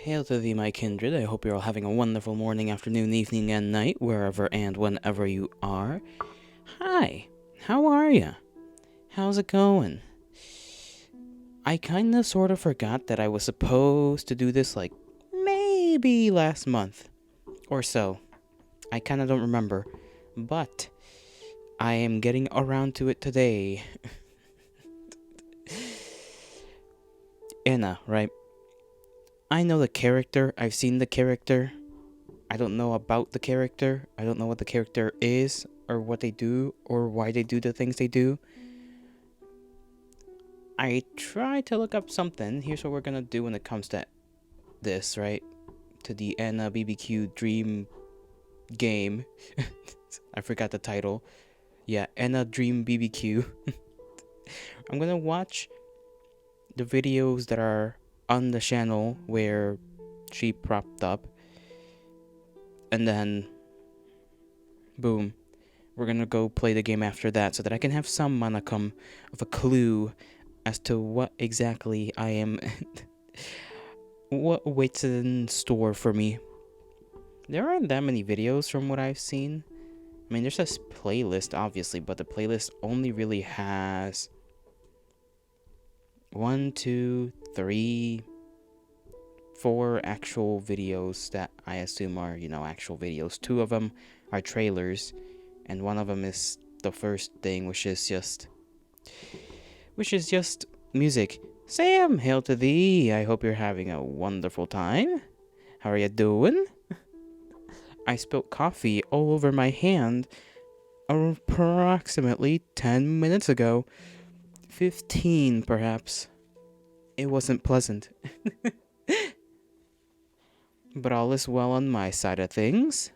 Hail to thee, my kindred. I hope you're all having a wonderful morning, afternoon, evening, and night, wherever and whenever you are. Hi, how are ya? How's it going? I kinda sorta forgot that I was supposed to do this, like, maybe last month or so. I kinda don't remember, but I am getting around to it today. ENA, right? I know the character, I've seen the character. I don't know about the character. I don't know what the character is, or what they do, or why they do the things they do. I tried to look up something. Here's what we're gonna do when it comes to this, right? To the ENA BBQ Dream game. I forgot the title. Yeah, ENA Dream BBQ. I'm gonna watch the videos that are on the channel where she propped up. And then, boom, we're gonna go play the game after that so that I can have some monicum of a clue as to what exactly I am, what waits in store for me. There aren't that many videos from what I've seen. I mean, there's this playlist, obviously, but the playlist only really has 1, 2, 3, 4 actual videos that I assume are, actual videos. 2 of them are trailers, and 1 of them is the first thing, which is just music. Sam, hail to thee. I hope you're having a wonderful time. How are you doing? I spilled coffee all over my hand approximately 10 minutes ago. 15, perhaps. It wasn't pleasant. But all is well on my side of things.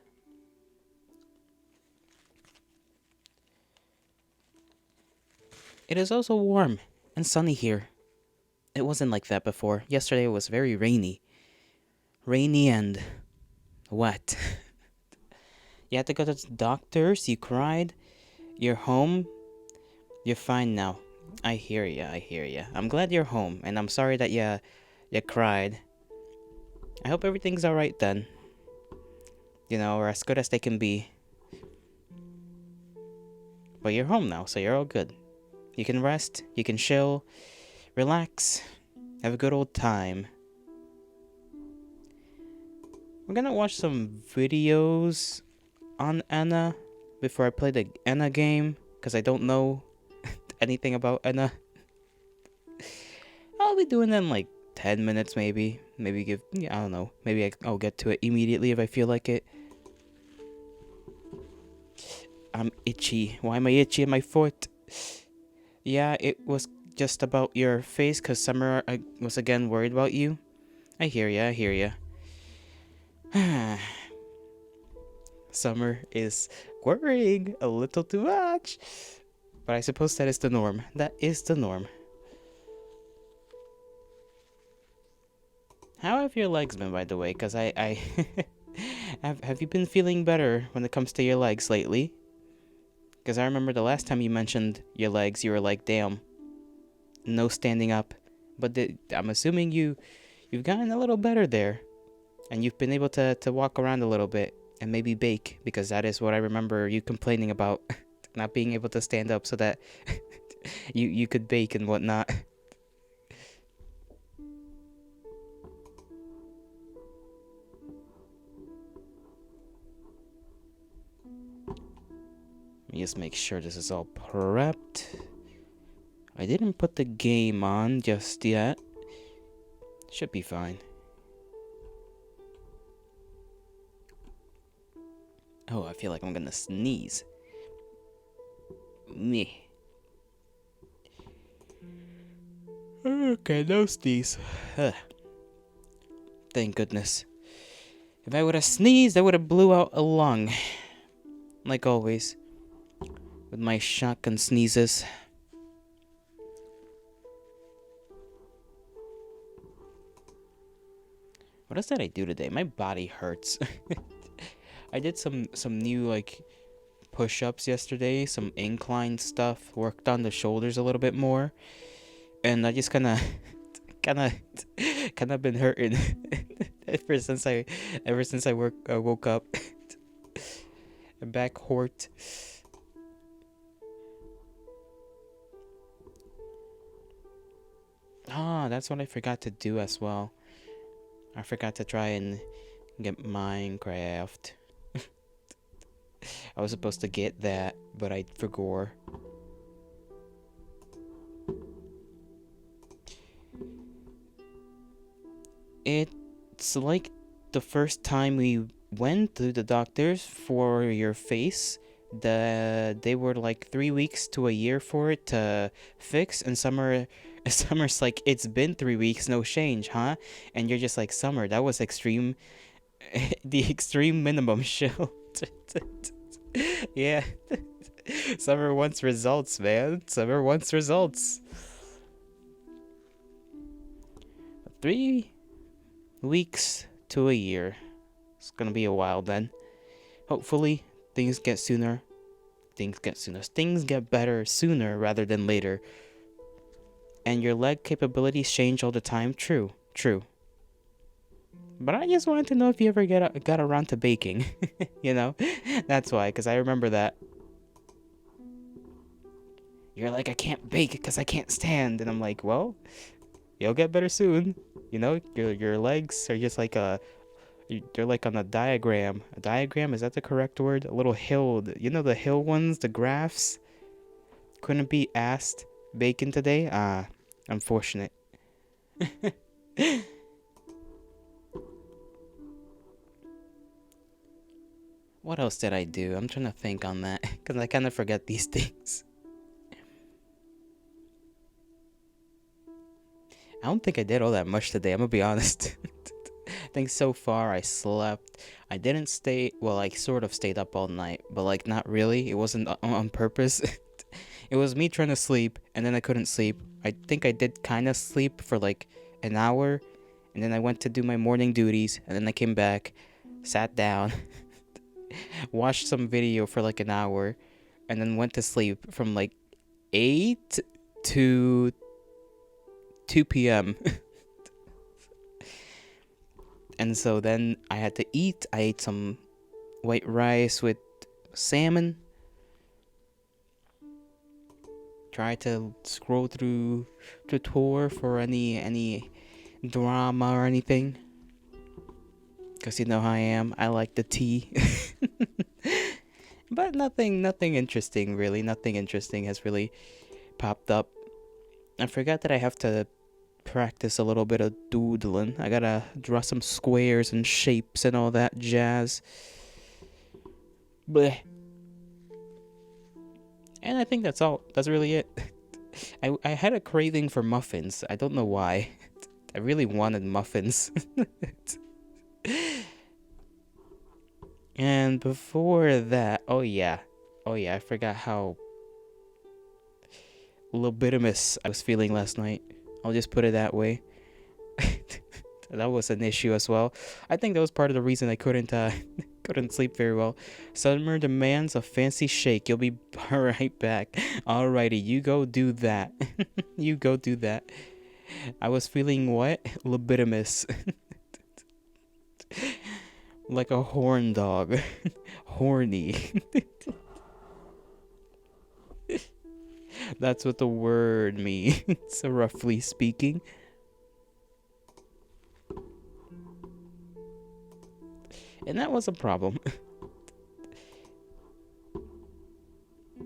It is also warm and sunny here. It wasn't like that before. Yesterday was very rainy. Rainy and wet. You had to go to the doctors, you cried, you're home, you're fine now. I hear ya. I'm glad you're home, and I'm sorry that you cried. I hope everything's alright then. Or as good as they can be. But you're home now, so you're all good. You can rest, you can chill, relax, have a good old time. We're gonna watch some videos on ENA before I play the ENA game, because I don't know anything about ENA. I'll be doing that in like 10 minutes maybe. I don't know. Maybe I'll get to it immediately if I feel like it. I'm itchy. Why am I itchy in my foot? Yeah, it was just about your face, because Summer was again worried about you. I hear ya. Summer is worrying a little too much. But I suppose that is the norm. That is the norm. How have your legs been, by the way? Because I have you been feeling better when it comes to your legs lately? Because I remember the last time you mentioned your legs, you were like, damn, no standing up. But I'm assuming you've gotten a little better there. And you've been able to walk around a little bit and maybe bake. Because that is what I remember you complaining about. Not being able to stand up so that you could bake and whatnot. Let me just make sure this is all prepped. I didn't put the game on just yet. Should be fine. Oh, I feel like I'm gonna sneeze. Me. Okay, no sneeze. Thank goodness. If I would have sneezed, I would have blew out a lung. Like always. With my shotgun sneezes. What else did I do today? My body hurts. I did some new, like, push-ups yesterday. Some incline stuff. Worked on the shoulders a little bit more. And I just kind of been hurting ever since I woke up. Back hurt. Ah, that's what I forgot to do as well. I forgot to try and get Minecraft. I was supposed to get that, but I forgot. It's like the first time we went to the doctors for your face. They were like 3 weeks to a year for it to fix, and Summer's like, it's been 3 weeks, no change, huh? And you're just like, Summer, that was extreme, the extreme minimum shield. Yeah. Summer wants results, man. Summer wants results. 3 weeks to a year. It's gonna be a while then. Hopefully, things get sooner. Things get better sooner rather than later. And your leg capabilities change all the time. True. But I just wanted to know if you ever got around to baking. You know? That's why, because I remember that. You're like, I can't bake because I can't stand. And I'm like, well, you'll get better soon. You know, your legs are just like you're like on a diagram. A diagram, is that the correct word? A little hill. You know the hill ones, the graphs? Couldn't be asked bacon today? Ah, unfortunate. What else did I do? I'm trying to think on that, because I kind of forget these things. I don't think I did all that much today, I'm gonna be honest. I think so far I slept. I didn't stay, well, I sort of stayed up all night, but like not really. It wasn't on purpose. It was me trying to sleep, and then I couldn't sleep. I think I did kind of sleep for like an hour, and then I went to do my morning duties, and then I came back, sat down, watched some video for like an hour, and then went to sleep from like 8 to 2 p.m. And so then I had to eat. I ate some white rice with salmon. Tried to scroll through Twitter for any drama or anything. Because you know how I am. I like the tea. But nothing interesting, really. Nothing interesting has really popped up. I forgot that I have to practice a little bit of doodling. I gotta draw some squares and shapes and all that jazz. Bleh. And I think that's all. That's really it. I had a craving for muffins. I don't know why. I really wanted muffins. And before that, oh yeah, I forgot how libidinous I was feeling last night. I'll just put it that way. That was an issue as well. I think that was part of the reason I couldn't sleep very well. Summer demands a fancy shake. You'll be right back. Alrighty, you go do that. You go do that. I was feeling what? Libidinous. Like a horn dog. Horny. That's what the word means, roughly speaking. And that was a problem.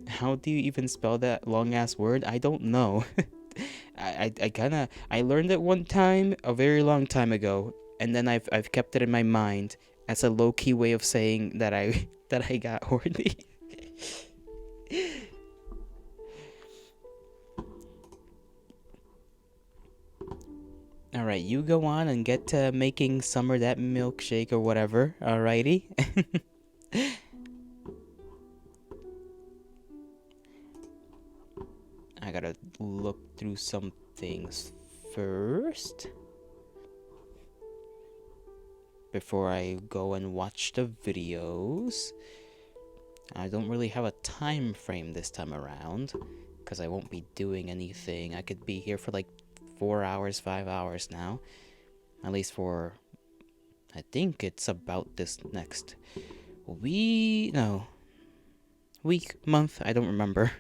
How do you even spell that long ass word? I don't know. I learned it one time a very long time ago, and then I've kept it in my mind as a low key way of saying that I got horny. Alright, you go on and get to making Summer that milkshake or whatever. Alrighty. I gotta look through some things first before I go and watch the videos. I don't really have a time frame this time around because I won't be doing anything. I could be here for like 4 hours, 5 hours now, at least for I think it's about this next week. No. Week, month, I don't remember.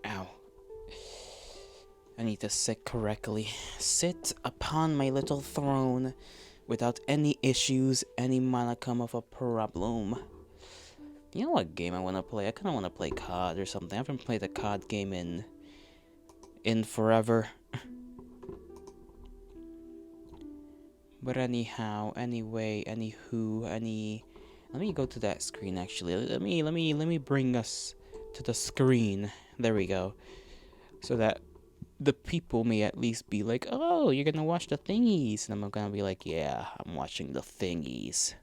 Ow. I need to sit correctly. Sit upon my little throne without any issues, any monicum of a problem. You know what game I want to play? I kind of want to play COD or something. I haven't played a COD game in forever. But anyhow, anyway, anywho, let me go to that screen actually. Let me bring us to the screen. There we go. So that the people may at least be like, "Oh, you're going to watch the thingies." And I'm going to be like, "Yeah, I'm watching the thingies.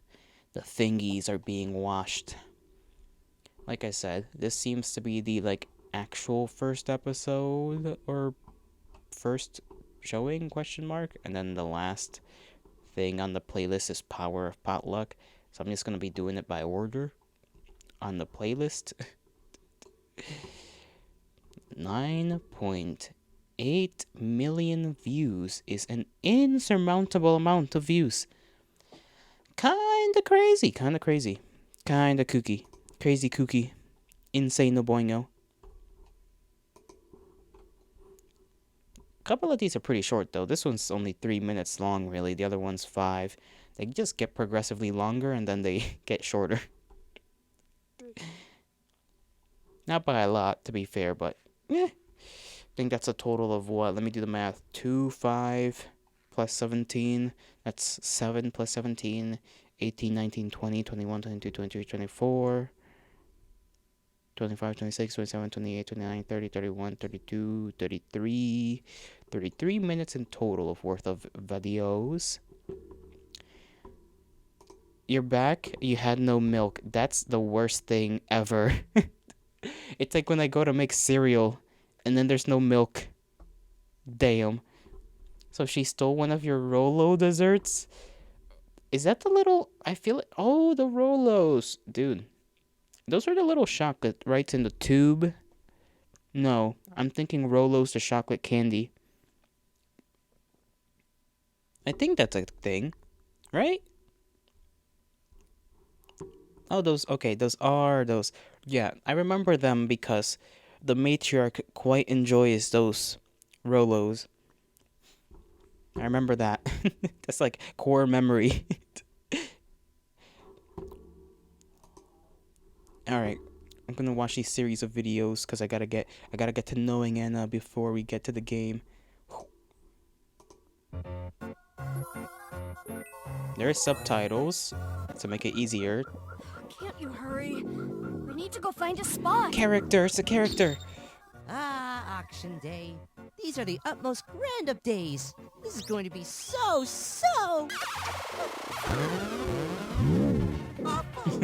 The thingies are being watched." Like I said, this seems to be the actual first episode or first showing question mark, and then the last thing on the playlist is Power of Potluck. So I'm just gonna be doing it by order on the playlist. 9.8 million views is an insurmountable amount of views. Kinda crazy, kinda kooky, crazy kooky, insane no boingo. A couple of these are pretty short though. This one's only 3 minutes long really, the other one's 5. They just get progressively longer and then they get shorter. Not by a lot, to be fair, but I think that's a total of what? Let me do the math. 2, 5, plus 17. That's 7 plus 17. 18, 19, 20, 21, 22, 23, 24. 25, 26, 27, 28, 29, 30, 31, 32, 33. 33 minutes in total of worth of videos. You're back. You had no milk. That's the worst thing ever. It's like when I go to make cereal and then there's no milk. Damn. So she stole one of your Rolo desserts? Is that the little... I feel it... Oh, the Rolos. Dude. Those are the little chocolate right in the tube. No, I'm thinking Rolos, the chocolate candy. I think that's a thing. Right? Oh, those... Okay, those are those... Yeah, I remember them because the matriarch quite enjoys those Rolos. I remember that. That's like core memory. Alright, I'm gonna watch these series of videos because I gotta get to knowing ENA before we get to the game. There are subtitles to make it easier. Can't you hurry? We need to go find a spot. Character, it's a character. Ah, auction day. These are the utmost grand of days. This is going to be so Awful.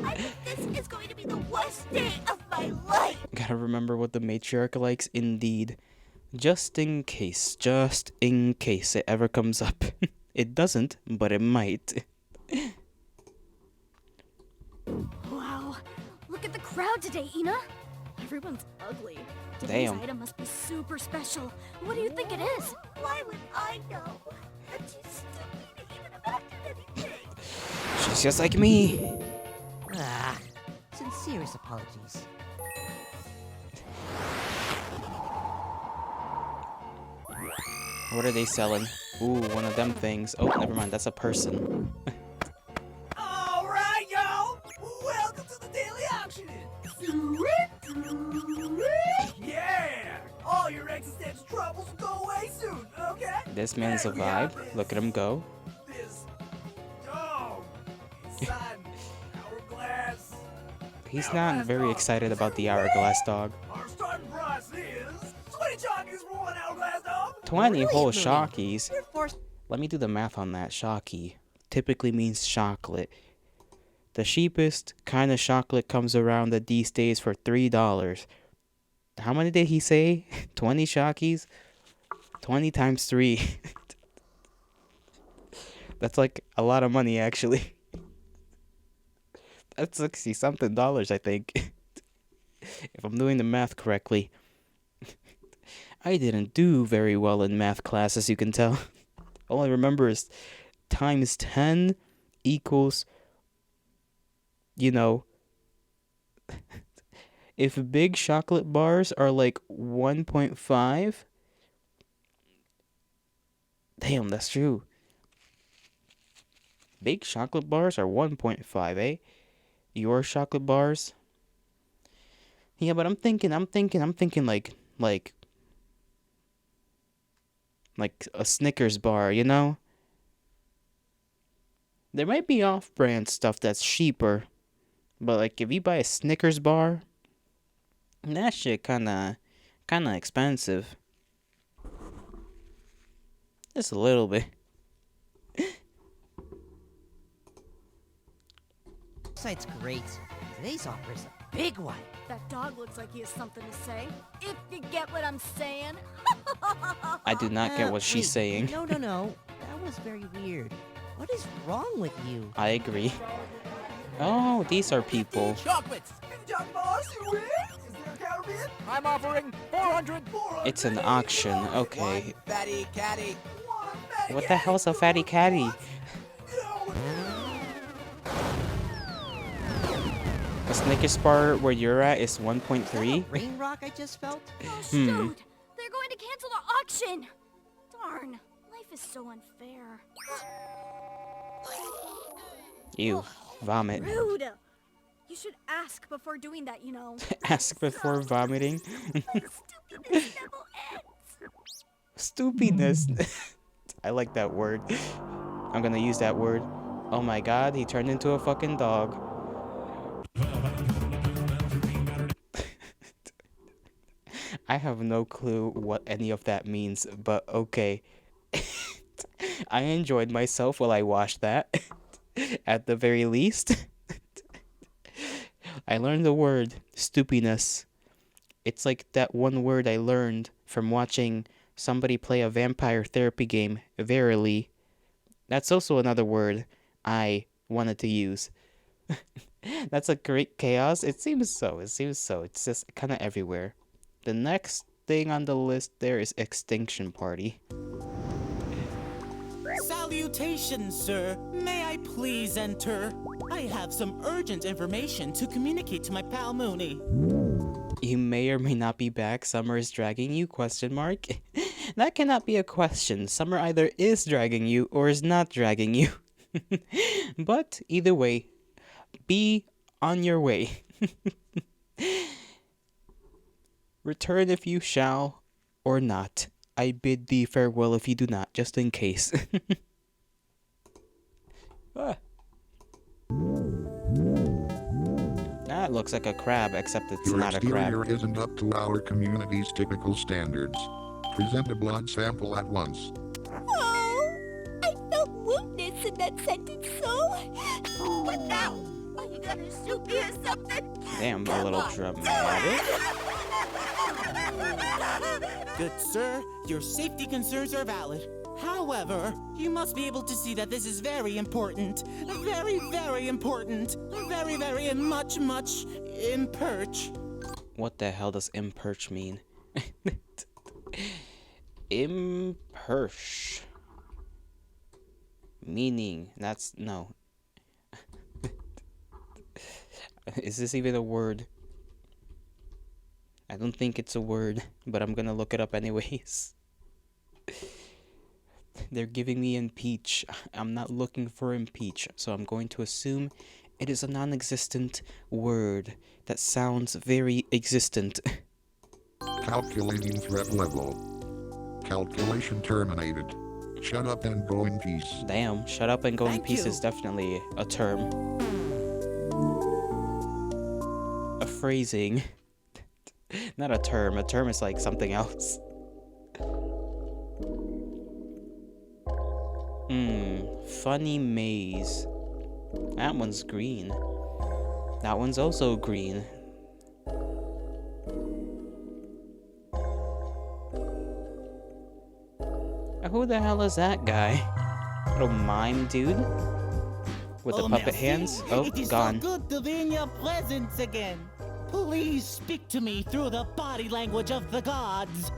I think this is going to be the worst day of my life. Gotta remember what the matriarch likes, indeed. Just in case it ever comes up. It doesn't, but it might. Wow, look at the crowd today, ENA. Everyone's ugly. Damn. Today's item must be super special. What do you think it is? Why would I know? I'm too stupid to even imagine anything. She's just like me. Ah, sincerest apologies. What are they selling? Ooh, one of them things. Oh, never mind. That's a person. Alright, y'all! Welcome to the daily auction! Yeah! All your existential troubles will go away soon, okay? This man's a There we have vibe. this- Look at him go. This... Oh, He's not very excited about the hourglass dog. Our starting price is 20 jockeys for one hourglass dog. 20 whole Brilliant, Mooney. shockies. You're forced. Let me do the math on that. Shocky typically means chocolate. The cheapest kind of chocolate comes around these days for $3. How many did he say? 20 shockies? 20 times 3. That's like a lot of money, actually. That's 60 something dollars, I think. If I'm doing the math correctly. I didn't do very well in math class, as you can tell. All I remember is times 10 equals, you know, if big chocolate bars are like 1.5, damn, that's true. Big chocolate bars are 1.5, eh? Your chocolate bars? Yeah, but I'm thinking like a Snickers bar, you know? There might be off-brand stuff that's cheaper, but like if you buy a Snickers bar, that shit kinda expensive. Just a little bit. Site's great. Today's offer is a big one. That dog looks like he has something to say. If you get what I'm saying. I do not get what she's Wait, saying. No. That was very weird. What is wrong with you? I agree. Oh, these are people. Chocolates. 50 jockey bars, you win. Is there a counter bid? I'm offering 400. It's an auction. Okay. Fatty catty. What the hell's a fatty catty? A Snickers bar where you're at is 1.3? Rain rock I just felt? Oh, shoot. They're going to cancel the auction. Darn. Life is so unfair. Ew. Vomit. Rude. You should ask before doing that, you know. Ask before vomiting. Stupidness never ends. Stupidness. I like that word. I'm gonna use that word. Oh my god, he turned into a fucking dog. I have no clue what any of that means, but okay. I enjoyed myself while I watched that. At the very least. I learned the word stupidness. It's like that one word I learned from watching somebody play a vampire therapy game, Verily. That's also another word I wanted to use. That's a great chaos. It seems so. It's just kind of everywhere. The next thing on the list there is Extinction Party. Salutations, sir. May I please enter? I have some urgent information to communicate to my pal Mooney. You may or may not be back. Summer is dragging you? ? That cannot be a question. Summer either is dragging you or is not dragging you. But either way, be on your way. Return if you shall, or not. I bid thee farewell if you do not, just in case. Ah. That looks like a crab, except it's Your not a crab. exterior isn't up to our community's typical standards. Present a blood sample at once. Oh, I felt woundness in that sentence, so... What now? Are you gonna shoot me or something? Damn, a little dramatic. Good sir, your safety concerns are valid. However, you must be able to see that this is very important. Very, very important. Very, very much imperch. What the hell does imperch mean? Imperch. Meaning, that's, no. Is this even a word? I don't think it's a word, but I'm gonna look it up anyways. They're giving me impeach. I'm not looking for impeach, so I'm going to assume it is a non-existent word that sounds very existent. Calculating threat level. Calculation terminated. Shut up and go in peace. Damn, shut up and go in Thank peace you. is definitely a term. a phrasing. Not a term. A term is like something else. Funny maze. That one's green. That one's also green. Who the hell is that guy? Little mime dude? With the puppet merci. hands? Oh, It is gone. so good to be in your presence again. Please speak to me through the body language of the gods.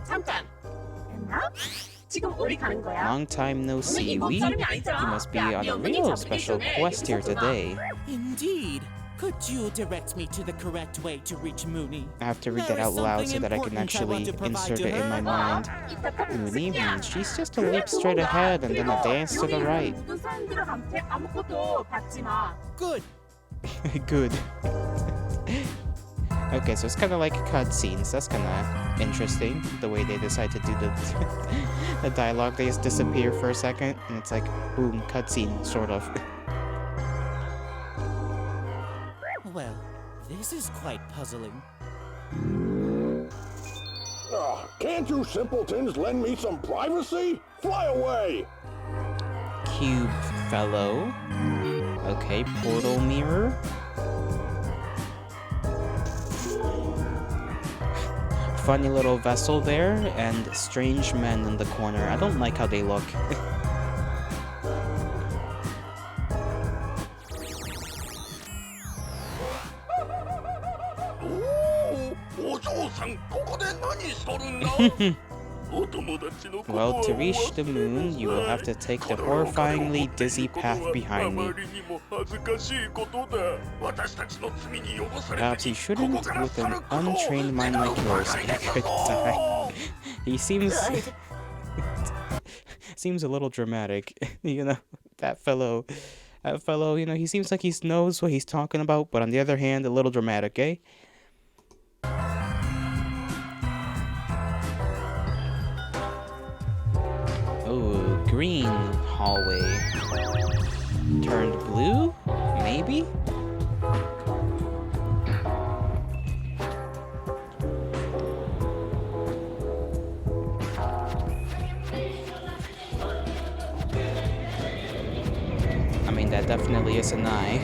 잠깐. 됐나? 지금 어디 가는 거야? Long time no see. You must be on a real special quest here today. Indeed. Could you direct me to the correct way to reach Mooney? I have to read that out loud so that I can actually insert it in my mind. Mooney means she's just a leap straight ahead and then a dance to the right. Good. Good. Okay, so it's kind of like cutscenes. That's kind of interesting, the way they decide to do the the dialogue. They just disappear for a second, and it's like, boom, cutscene, sort of. Well, this is quite puzzling. Can't you simpletons lend me some privacy? Fly away! Cube fellow. Okay, portal mirror. Funny little vessel there, and strange men in the corner. I don't like how they look. Well, to reach the moon, you will have to take the horrifyingly dizzy path behind me. Perhaps you shouldn't, with an untrained mind like yours, you could die. He seems... seems a little dramatic, you know, that fellow, you know, he seems like he knows what he's talking about, but on the other hand, a little dramatic, eh? Oh, green hallway. Turned blue? Maybe? I mean, that definitely is an eye.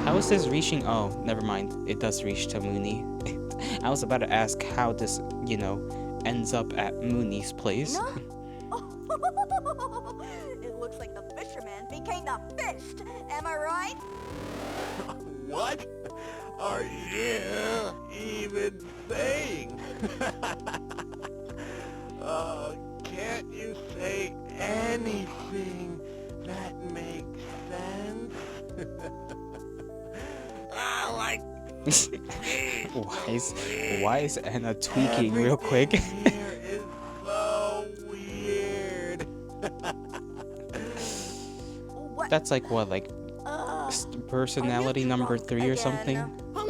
How is this reaching? Oh, never mind. It does reach to Mooney. I was about to ask how this, you know, ends up at Mooney's place. It looks like the fisherman became the fished. Am I right? What are you even saying? Can't you say anything that makes sense? Like why is Anna tweaking real quick? here is so weird. What? That's like what, like personality number 3 or something? Oh,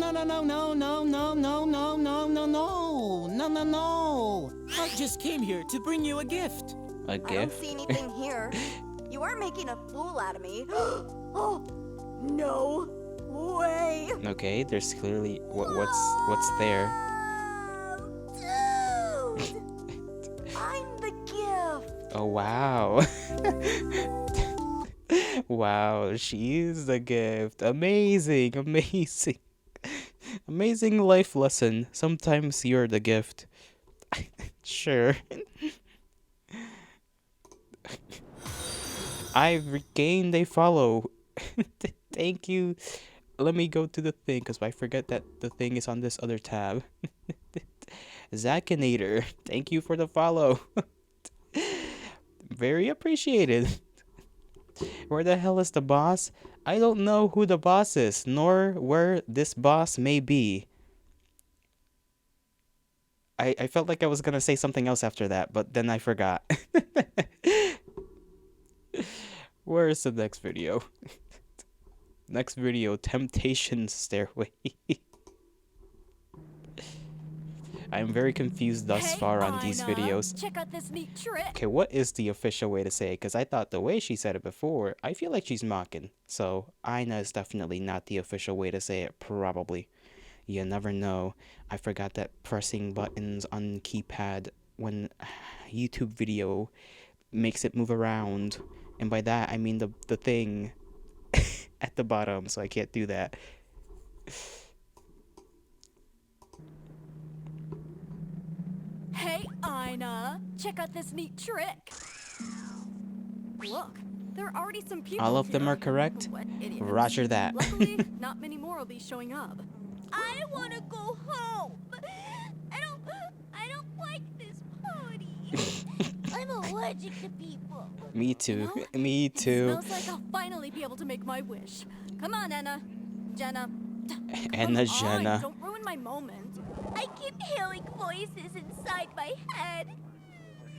no. I just came here to bring you a gift. A I don't gift? see anything here. You are making a fool out of me. Oh, no way. Okay, there's clearly what's there. Dude, I'm the gift. Oh wow. Wow, she's the gift. Amazing. Amazing life lesson. Sometimes you're the gift. Sure. I've regained a follow. Thank you. Let me go to the thing, because I forget that the thing is on this other tab. Zakinator, thank you for the follow. Very appreciated. Where the hell is the boss? I don't know who the boss is, nor where this boss may be. I felt like I was gonna say something else after that, but then I forgot. Where is the next video? Next video, Temptation Stairway. I'm very confused thus Hey, far on these Ina, videos. check out this neat trick. Okay, what is the official way to say it? Because I thought the way she said it before, I feel like she's mocking. So, Ina is definitely not the official way to say it, probably. You never know. I forgot that pressing buttons on keypad when YouTube video makes it move around. And by that, I mean the thing at the bottom, so I can't do that. Hey, Ina, check out this neat trick. Look, there are already some people All of them here. are correct? What idiots. Roger that. Luckily, not many more will be showing up. I want to go home. I don't like this party. I'm allergic to people. Me too. You know, Me too. It smells like I'll finally be able to make my wish. Come on, Anna. Jenna. Anna, Come on, Jenna. don't ruin my moment. I keep hearing voices inside my head.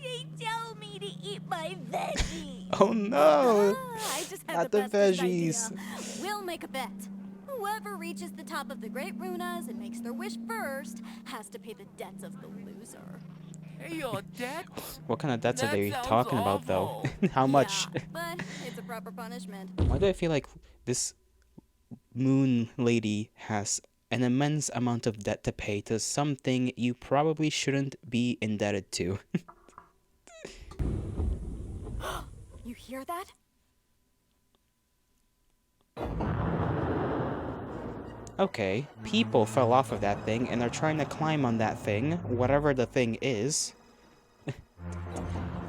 They tell me to eat my veggies. Oh no! I just had Not the the bestest veggies. idea. We'll make a bet. Whoever reaches the top of the Great Runas and makes their wish first has to pay the debts of the loser. Hey, your debts? What kind of debts are That they sounds talking about though? awful. How much? Yeah, but it's a proper punishment. Why do I feel like this moon lady has an immense amount of debt to pay to something you probably shouldn't be indebted to? You hear that? Okay, people fell off of that thing and are trying to climb on that thing, whatever the thing is.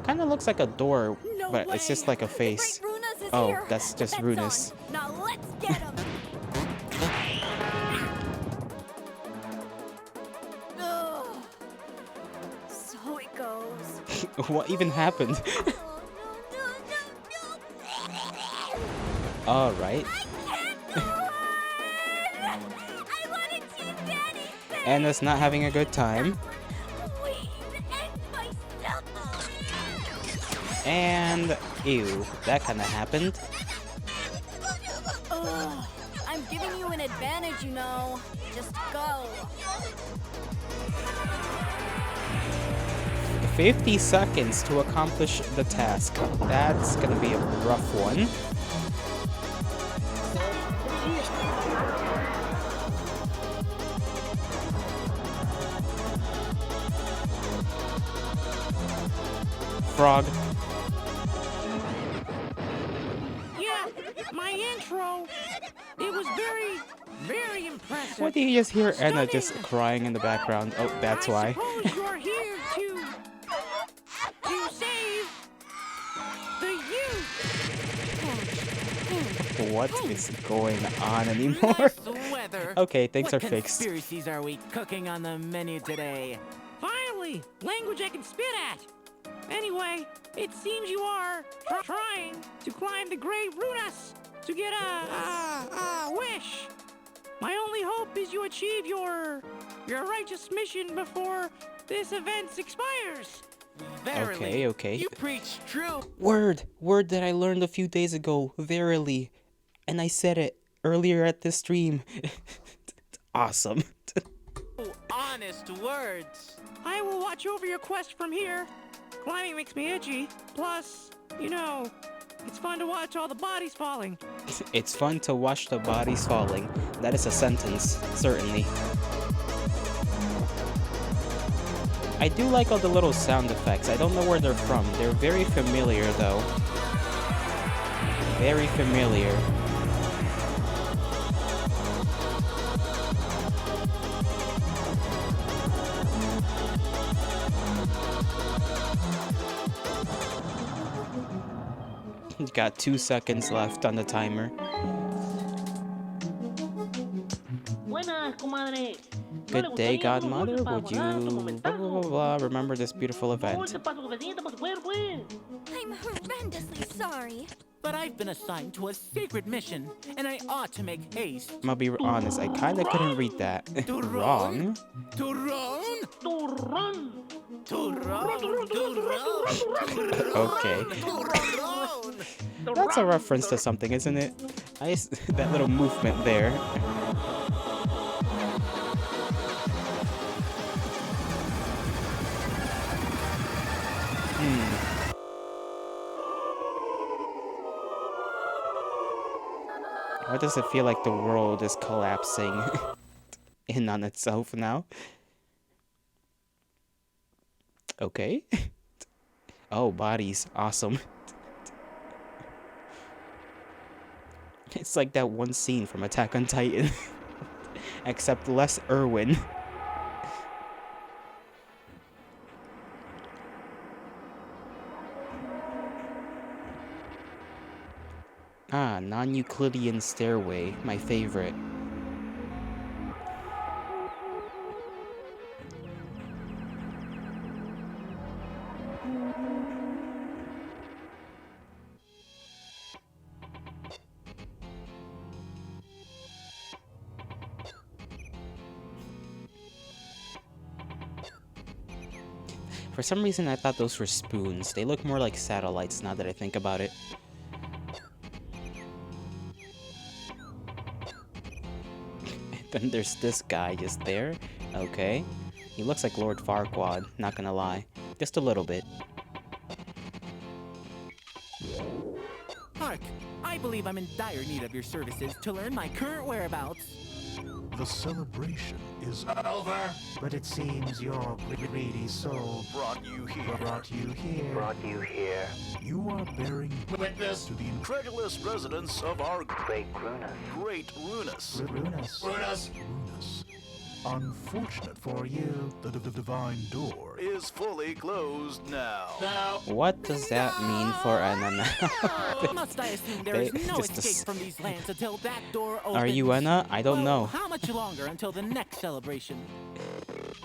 Kinda looks like a door, No but way. it's just like a The face. Great Runas is Oh, here. that's just Bet's Runus. on. Now let's get him. Ugh. So it goes. What even happened? Oh, no. Alright. I can't go on. I want to see Daddy. Anna's not having a good time. Please end my suffering. And ew, that kinda happened. Ugh. I'm giving you an advantage, you know. Just go. 50 seconds to accomplish the task. That's gonna be a rough one. Frog. Yeah, my intro. It was very impressive. What do you just hear Anna just crying in the background? Oh, that's why. I suppose you're here to save the youth. What is going on anymore? Nice weather. Okay, things What are fixed. conspiracies are we cooking on the menu today? Finally, language I can spit at. Anyway, it seems you are trying to climb the Great Runas to get a wish. My only hope is you achieve your righteous mission before this event expires. Verily. Okay. You preach true. Word that I learned a few days ago. Verily. And I said it earlier at this stream. Awesome. Honest words. I will watch over your quest from here. Climbing makes me itchy. Plus, you know, it's fun to watch all the bodies falling. It's fun to watch the bodies falling. That is a sentence, certainly. I do like all the little sound effects. I don't know where they're from. They're very familiar, though. Very familiar. Got 2 seconds left on the timer. Buenas, comadre. Good day, Godmother. Would you blah, blah, blah, blah, remember this beautiful event? Volte para su vecina, para su cuerpo. I'm horrendously sorry. But I've been assigned to a secret mission, and I ought to make haste. I'm gonna be honest, I kinda couldn't read that. Wrong. To run? Turrón. To run? To run? Okay. To run? That's a reference to something, isn't it? That little movement there. does it feel like the world is collapsing in on itself now? Okay. Oh, bodies. Awesome. It's like that one scene from Attack on Titan. Except less Irwin. Ah, non-Euclidean stairway. My favorite. For some reason, I thought those were spoons. They look more like satellites now that I think about it. And then there's this guy just there. Okay. He looks like Lord Farquaad, not gonna lie. Just a little bit. Hark! I believe I'm in dire need of your services to learn my current whereabouts. The celebration is over, but it seems your greedy soul brought you here. You are bearing witness to the incredulous residents of our Great Runus. Unfortunate for you, the divine door is fully closed now. What does that mean for Enna? Must I assume there is no escape from these lands until that door opens? Are you Enna? I don't know. How much longer until the next celebration?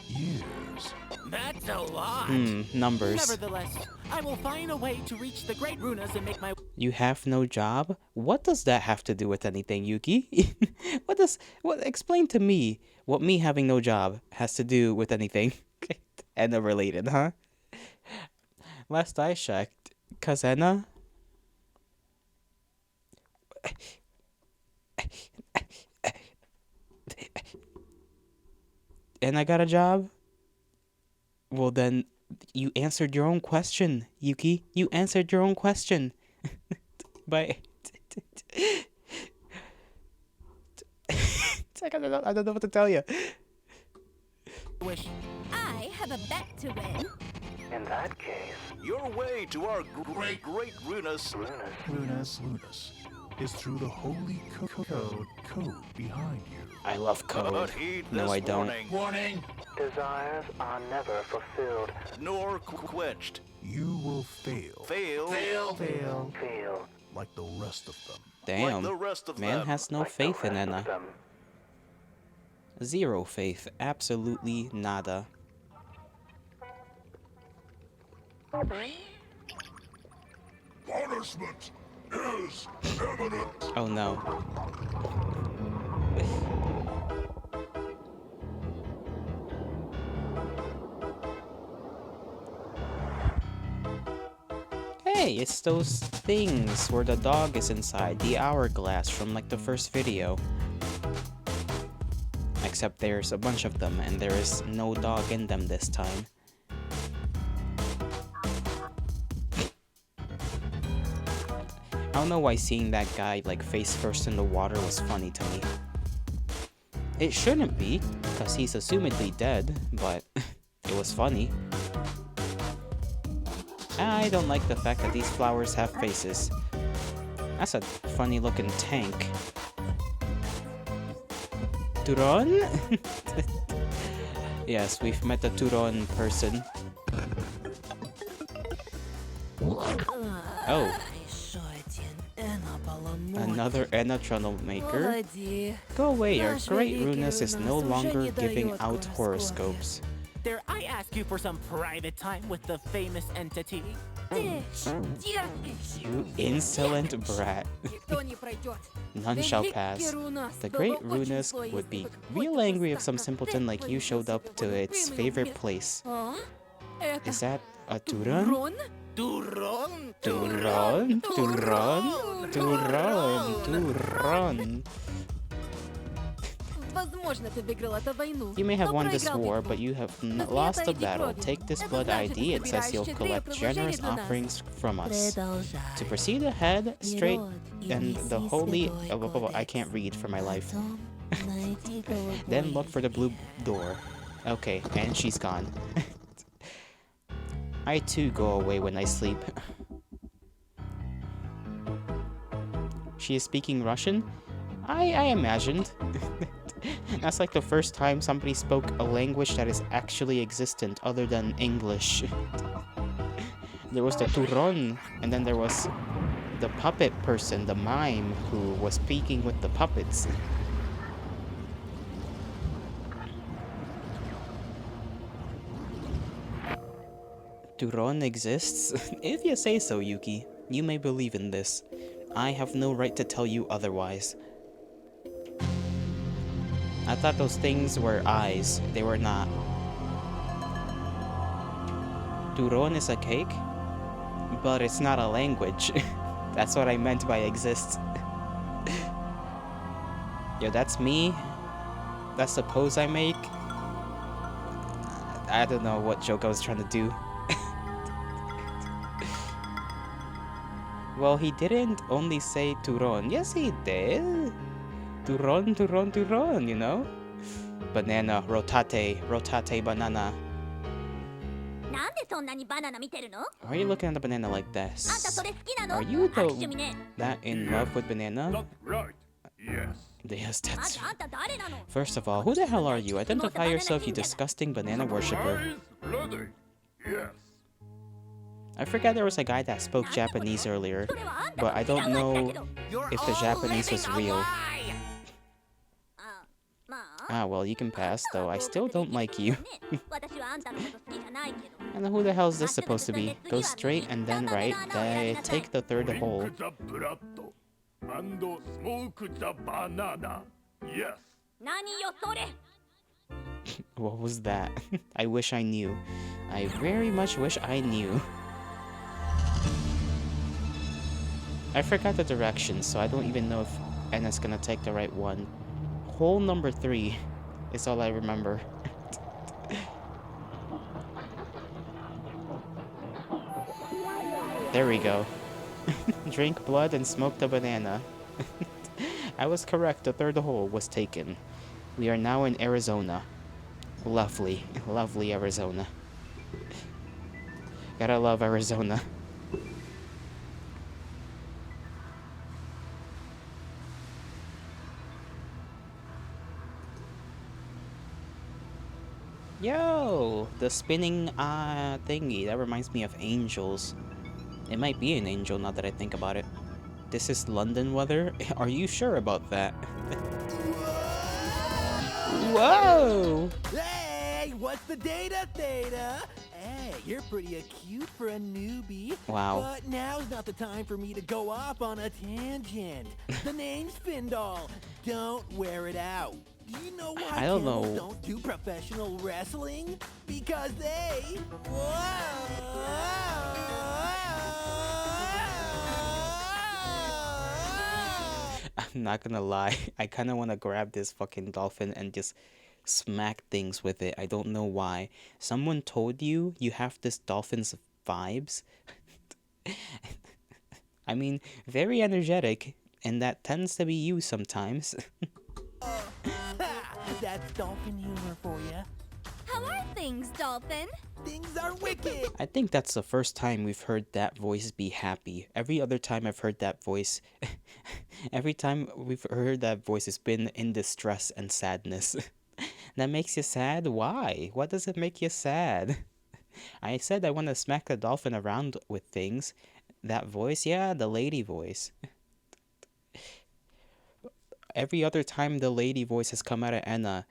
Years. That's a lot. Numbers. Nevertheless, I will find a way to reach the Great Runas and make my... You have no job? What does that have to do with anything, Yuki? Explain to me what me having no job has to do with anything. Enna related, huh? Last I checked, cause Enna... And I got a job? Well then, you answered your own question, Yuki. You answered your own question. But... I don't know what to tell you. I have a bet to win. In that case, your way to our great Runus is through the holy code behind you. I love code. No, I don't. Warning! Desires are never fulfilled, nor quenched. You will fail. Fail. Like the rest of them. Damn. Like the rest of Man them. has no faith in Enna. Zero faith. Absolutely nada. Punishment is imminent. Oh no. Hey, it's those things where the dog is inside, the hourglass from like the first video. Except there's a bunch of them and there is no dog in them this time. I don't know why seeing that guy like face first in the water was funny to me. It shouldn't be, because he's assumedly dead, but it was funny. I don't like the fact that these flowers have faces. That's a funny looking tank. Turon? Yes, we've met the Turon person. Oh. Another Enna troublemaker? Go away, our Great Runus is no longer giving out horoscopes. Dare I ask you for some private time with the famous entity? You insolent brat. None shall pass. The Great Runus would be real angry if some simpleton like you showed up to its favorite place. Is that a Turon? Turon? Turon? Turon? Turon? Turon? You may have won this war, but you have lost the battle. Take this blood ID. It says you'll collect generous offerings from us. To proceed ahead, straight and the holy... I can't read for my life. Then look for the blue door. Okay, and she's gone. I too go away when I sleep. She is speaking Russian? I imagined. That's like the first time somebody spoke a language that is actually existent other than English. There was the Turon, and then there was the puppet person, the mime, who was speaking with the puppets. Turon exists? If you say so, Yuki. You may believe in this. I have no right to tell you otherwise. I thought those things were eyes. They were not. Turon is a cake? But it's not a language. That's what I meant by exists. Yo, that's me. That's the pose I make. I don't know what joke I was trying to do. Well, he didn't only say Turon. Yes, he did. Turon, Turon, Turon, you know? Banana, rotate, rotate banana. Why are you looking at the banana like this? Are you that in love with banana? Right. Yes. Yes, that's... First of all, who the hell are you? Identify yourself, you disgusting banana worshipper. Brother. Yes. I forgot there was a guy that spoke Japanese earlier, but I don't know if the Japanese was real. Ah, well, you can pass, though. I still don't like you. And who the hell is this supposed to be? Go straight and then right. They take the third hole. And smoke the banana. Yes. What was that? I wish I knew. I very much wish I knew. I forgot the directions, so I don't even know if ENA's gonna take the right one. Hole number 3 is all I remember. There we go. Drink blood and smoke the banana. I was correct, the third hole was taken. We are now in Arizona. Lovely, lovely Arizona. Gotta love Arizona. Yo! The spinning thingy. That reminds me of angels. It might be an angel now that I think about it. This is London weather? Are you sure about that? Whoa! Hey, what's the data, Theta? Hey, you're pretty cute for a newbie. Wow. But now's not the time for me to go off on a tangent. The name's Findall. Don't wear it out. Do you know why I don't camels know. don't do professional wrestling? Because they... I'm not gonna lie. I kind of want to grab this fucking dolphin and just smack things with it. I don't know why. Someone told you you have this dolphin's vibes? I mean, very energetic, and that tends to be you sometimes. That's dolphin humor for you. How are things, Dolphin? Things are wicked. I think that's the first time we've heard that voice be happy. Every other time I've heard that voice, every time we've heard that voice, it's been in distress and sadness. That makes you sad? Why? What does it make you sad? I said I want to smack the dolphin around with things. That voice? Yeah, the lady voice. Every other time the lady voice has come out of ENA,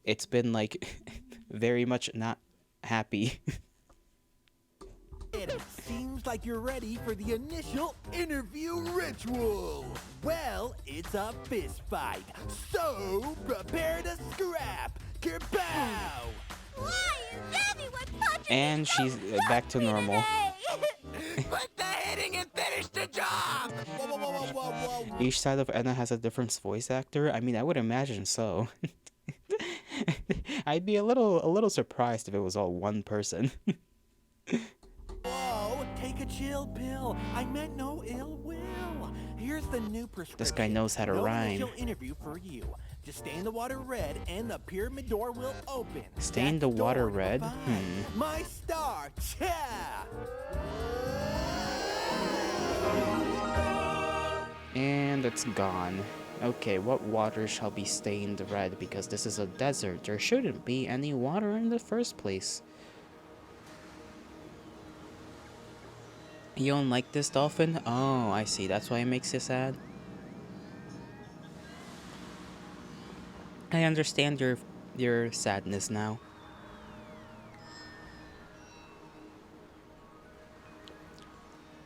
it's been like very much not happy. It seems like you're ready for the initial interview ritual. Well, it's a fist fight, so prepare to scrap. Kerpow! Why is anyone punching And me she's so back to normal. today? Put the hitting and finish the job! Whoa, whoa, whoa, whoa, whoa, Each side of ENA has a different voice actor? I mean, I would imagine so. I'd be a little surprised if it was all one person. Whoa, take a chill pill. I meant no ill will. Here's the new prescription. This guy knows how to no rhyme. initial interview for you. Just stay in the water red and the pyramid door will open. Stay in That's the water door red? number 5. My star, yeah! And it's gone. Okay, what water shall be stained red? Because this is a desert. There shouldn't be any water in the first place. You don't like this dolphin? Oh, I see. That's why it makes you sad. I understand your sadness now.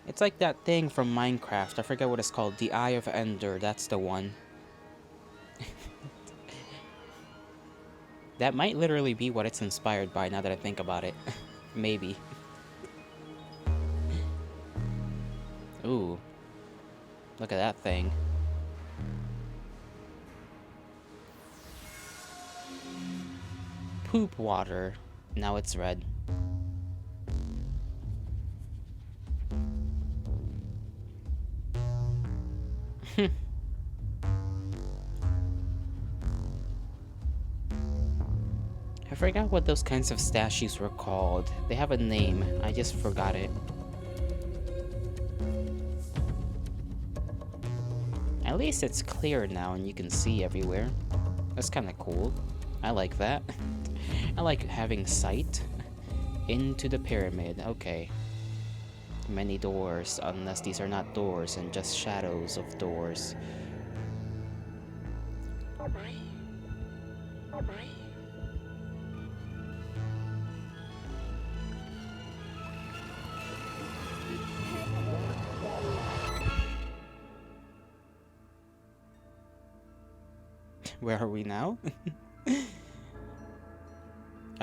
It's like that thing from Minecraft. I forget what it's called. The Eye of Ender. That's the one. That might literally be what it's inspired by now that I think about it. Maybe. Ooh. Look at that thing. Poop water. Now it's red. I forgot what those kinds of statues were called. They have a name. I just forgot it. At least it's clear now and you can see everywhere. That's kind of cool. I like that. I like having sight into the pyramid. Okay. Many doors, unless these are not doors and just shadows of doors. Where are we now? I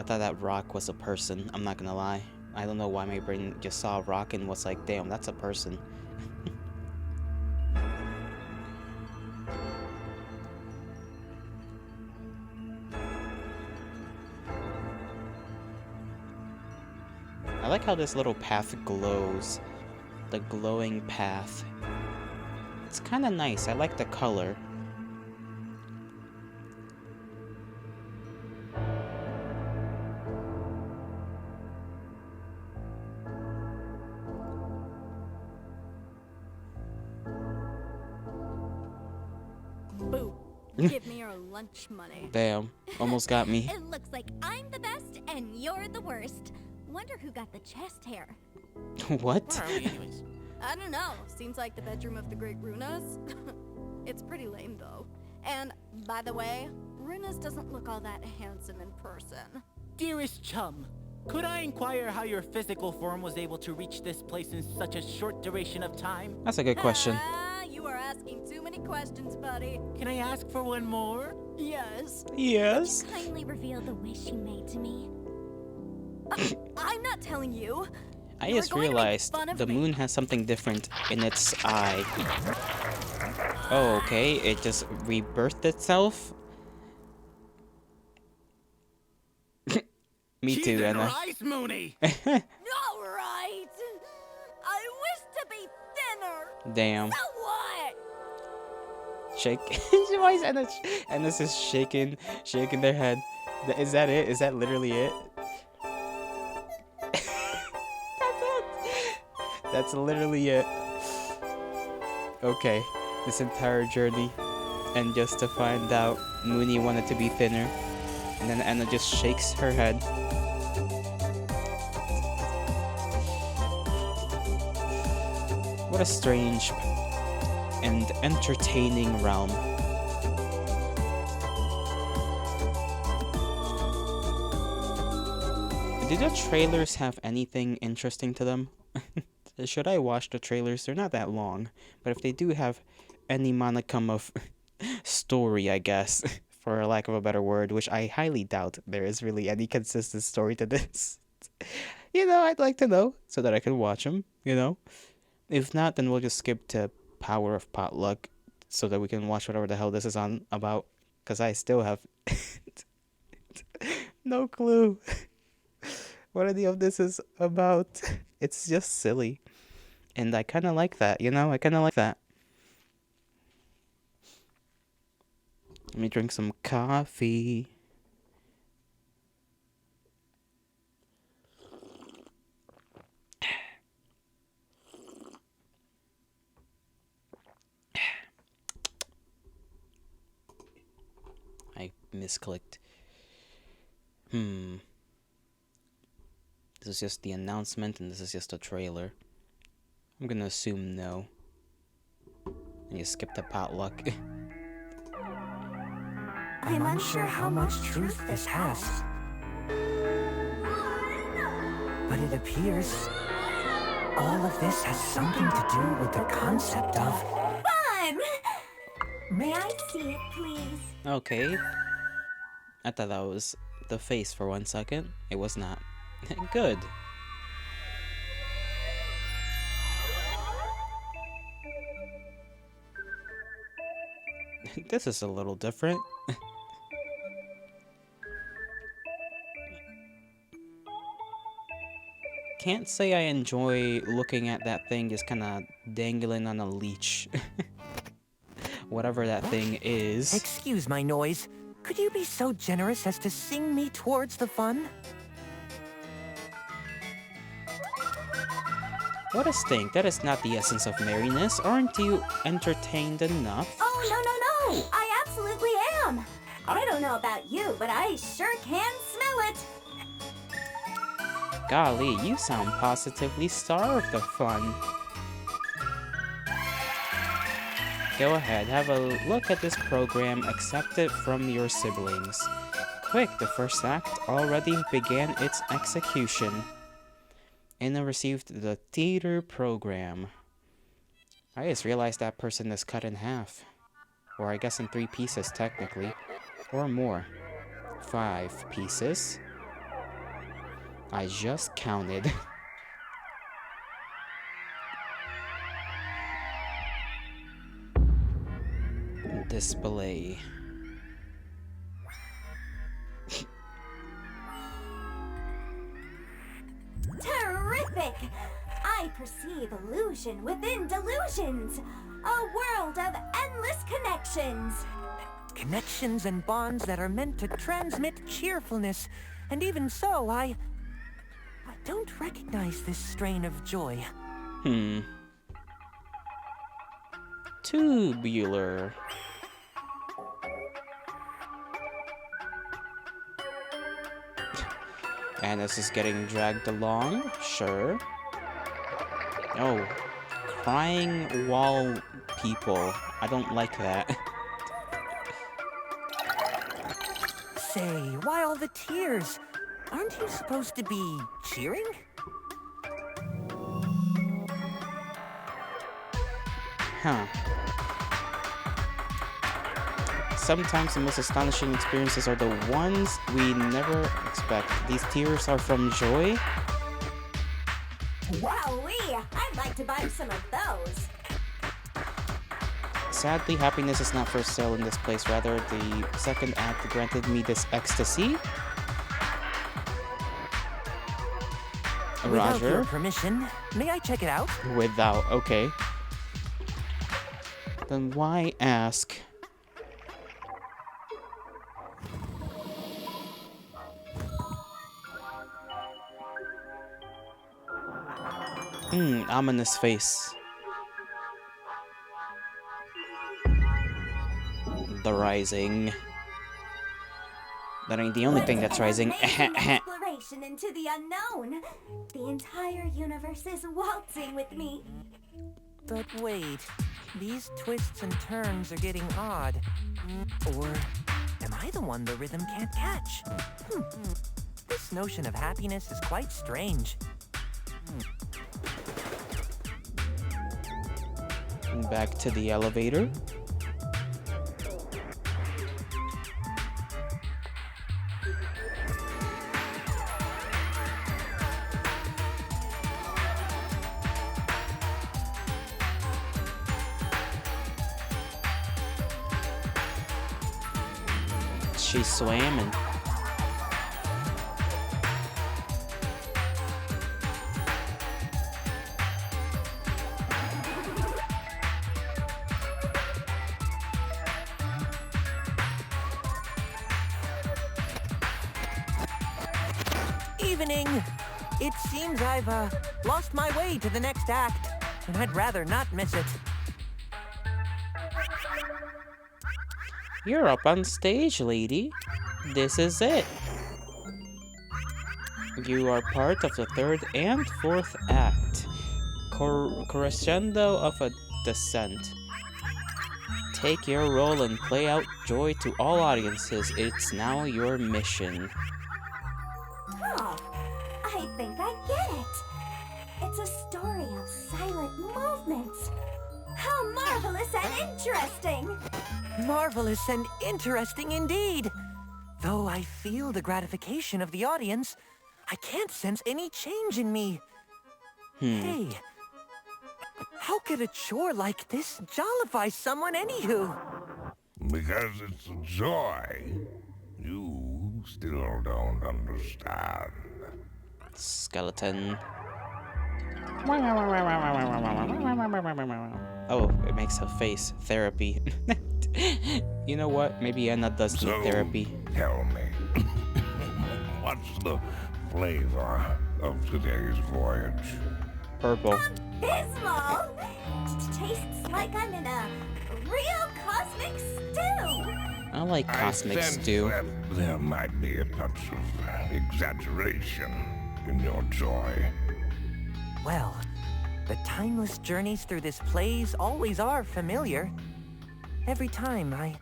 thought that rock was a person, I'm not gonna lie. I don't know why my brain just saw a rock and was like, damn, that's a person. I like how this little path glows. The glowing path. It's kind of nice, I like the color. Boo. Give me your lunch money. Damn, almost got me. It looks like I'm the best and you're the worst. Wonder who got the chest hair. What? Where are we anyways? I don't know. Seems like the bedroom of the great Runas. It's pretty lame though. And by the way, Runas doesn't look all that handsome in person. Dearest chum, could I inquire how your physical form was able to reach this place in such a short duration of time? That's a good question. You are asking too many questions, buddy. Can I ask for one more? Yes. Yes. Kindly reveal the wish you made to me. I'm not telling you. I You were just going to make realized fun of the me. moon has something different in its eye. Oh, okay. It just rebirthed itself? Me She's too, in Anna. her eyes, Mooney! All right. I wish to be thinner. Damn. So what? Shake. Why is Anna? Anna's just shaking their head. Is that it? Is that literally it? That's it. That's literally it. Okay. This entire journey, and just to find out Mooney wanted to be thinner, and then Anna just shakes her head. What a strange and entertaining realm. Do the trailers have anything interesting to them? Should I watch the trailers? They're not that long, but if they do have any monicum of story, I guess, for lack of a better word, which I highly doubt there is really any consistent story to this. You know, I'd like to know so that I can watch them, you know? If not, then we'll just skip to Power of Potluck. so that we can watch whatever the hell this is on about, because I still have no clue what any of this is about. It's just silly. And I kind of like that, you know? I kind of like that. Let me drink some coffee. I misclicked. This is just the announcement and this is just a trailer. I'm gonna assume no. And you skip the potluck. I'm unsure how much truth this has. But it appears all of this has something to do with the concept of Fun! May I see it, please? Okay. I thought that was the face for 1 second. It was not. Good. This is a little different. Can't say I enjoy looking at that thing just kind of dangling on a leash. Whatever that thing is. Excuse my noise. Could you be so generous as to sing me towards the fun? What a stink. That is not the essence of merriness. Aren't you entertained enough? Oh, no, no, no! I absolutely am! I don't know about you, but I sure can smell it! Golly, you sound positively starved of fun. Go ahead, have a look at this program, accept it from your siblings. Quick, the first act already began its execution. ENA received the theater program. I just realized that person is cut in half. Or I guess in 3 pieces technically. Or more. 5 pieces. I just counted. Display. Terrific! I perceive illusion within delusions. A world of endless connections. Connections and bonds that are meant to transmit cheerfulness. And even so, I don't recognize this strain of joy. Tubular. And this is getting dragged along, sure. Oh, crying wall people. I don't like that. Say, why all the tears? Aren't you supposed to be cheering? Huh. Sometimes the most astonishing experiences are the ones we never expect. These tears are from joy? Wowee! I'd like to buy some of those. Sadly, happiness is not for sale in this place. Rather, the second act granted me this ecstasy. Without your Roger. permission, may I check it out? Without, okay. Then why ask? Ominous face. The Rising. That ain't the only thing that's rising. Exploration into the unknown. The entire universe is waltzing with me. But wait, these twists and turns are getting odd. Or am I the one the rhythm can't catch? This notion of happiness is quite strange. Back to the elevator. She's swimming. Evening. It seems I've lost my way to the next act, and I'd rather not miss it. You're up on stage, lady. This is it. You are part of the third and fourth act. Crescendo of a descent. Take your role and play out joy to all audiences. It's now your mission. Oh, I think I get it. It's a story of silent movements. How marvelous and interesting! Marvelous and interesting indeed. Though I feel the gratification of the audience, I can't sense any change in me. Hey, how could a chore like this jollify someone anywho? Because it's a joy. You still don't understand. Skeleton. Oh, it makes a face. Therapy. You know what? Maybe ENA does need therapy. Tell me, what's the flavor of today's voyage? Purple. Abysmal! Tastes like I'm in a real cosmic stew! I like cosmic I sense stew. that there might be a touch of exaggeration in your joy. Well, the timeless journeys through this place always are familiar. Every time I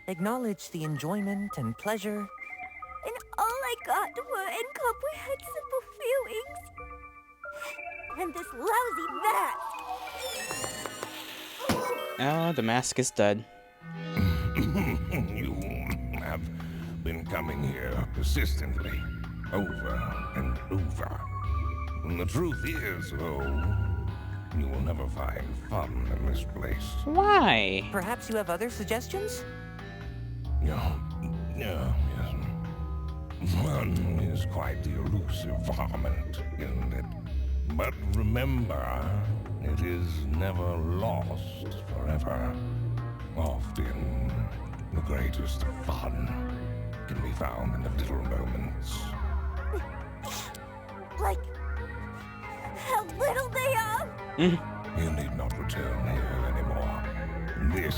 acknowledge the enjoyment and pleasure. And all I got were incomprehensible feelings. And this lousy mask. Oh, the mask is dead. You have been coming here persistently, over and over. And the truth is, though, you will never find fun in this place. Why? Perhaps you have other suggestions? Yeah, yes. Fun is quite the elusive varmint, isn't it? But remember, it is never lost forever. Often, the greatest fun can be found in the little moments. Like, how little they are? You need not return here anymore. This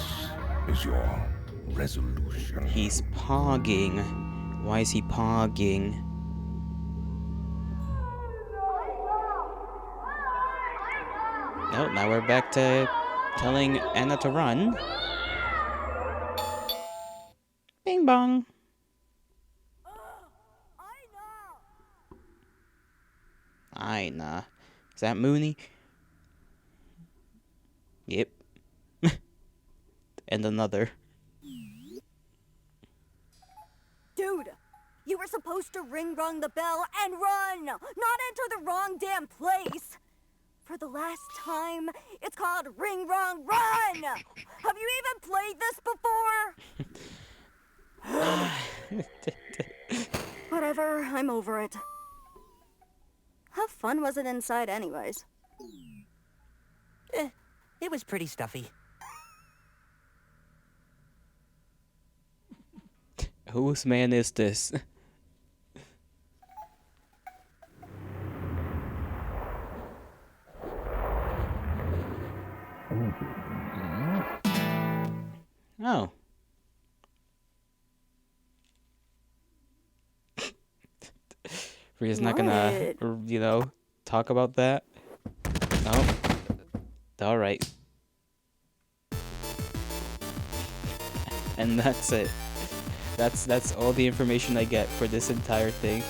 is your resolution. He's pogging. Why is he pogging? Oh, now we're back to telling ENA to run. Bing bong. ENA. Is that Mooney? Yep. And another. Dude, you were supposed to ring-rung the bell and run, not enter the wrong damn place. For the last time, it's called Ring Rung Run! Have you even played this before? Whatever, I'm over it. How fun was it inside anyways? It was pretty stuffy. Whose man is this? Oh. We're just not gonna, you know, talk about that? No. Alright. And that's it. That's all the information I get for this entire thing.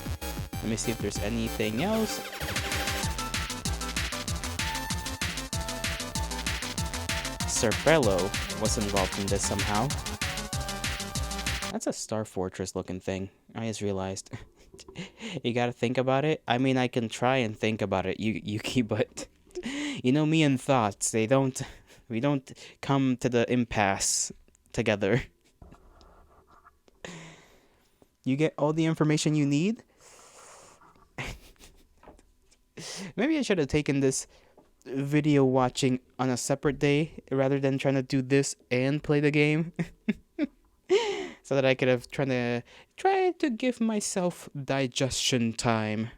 Let me see if there's anything else. Cerbello was involved in this somehow. That's a Star Fortress looking thing. I just realized. You gotta think about it. I mean, I can try and think about it, Yuki, but you know me and thoughts. We don't come to the impasse together. You get all the information you need? Maybe I should have taken this video watching on a separate day rather than trying to do this and play the game. So that I could have tried to give myself digestion time.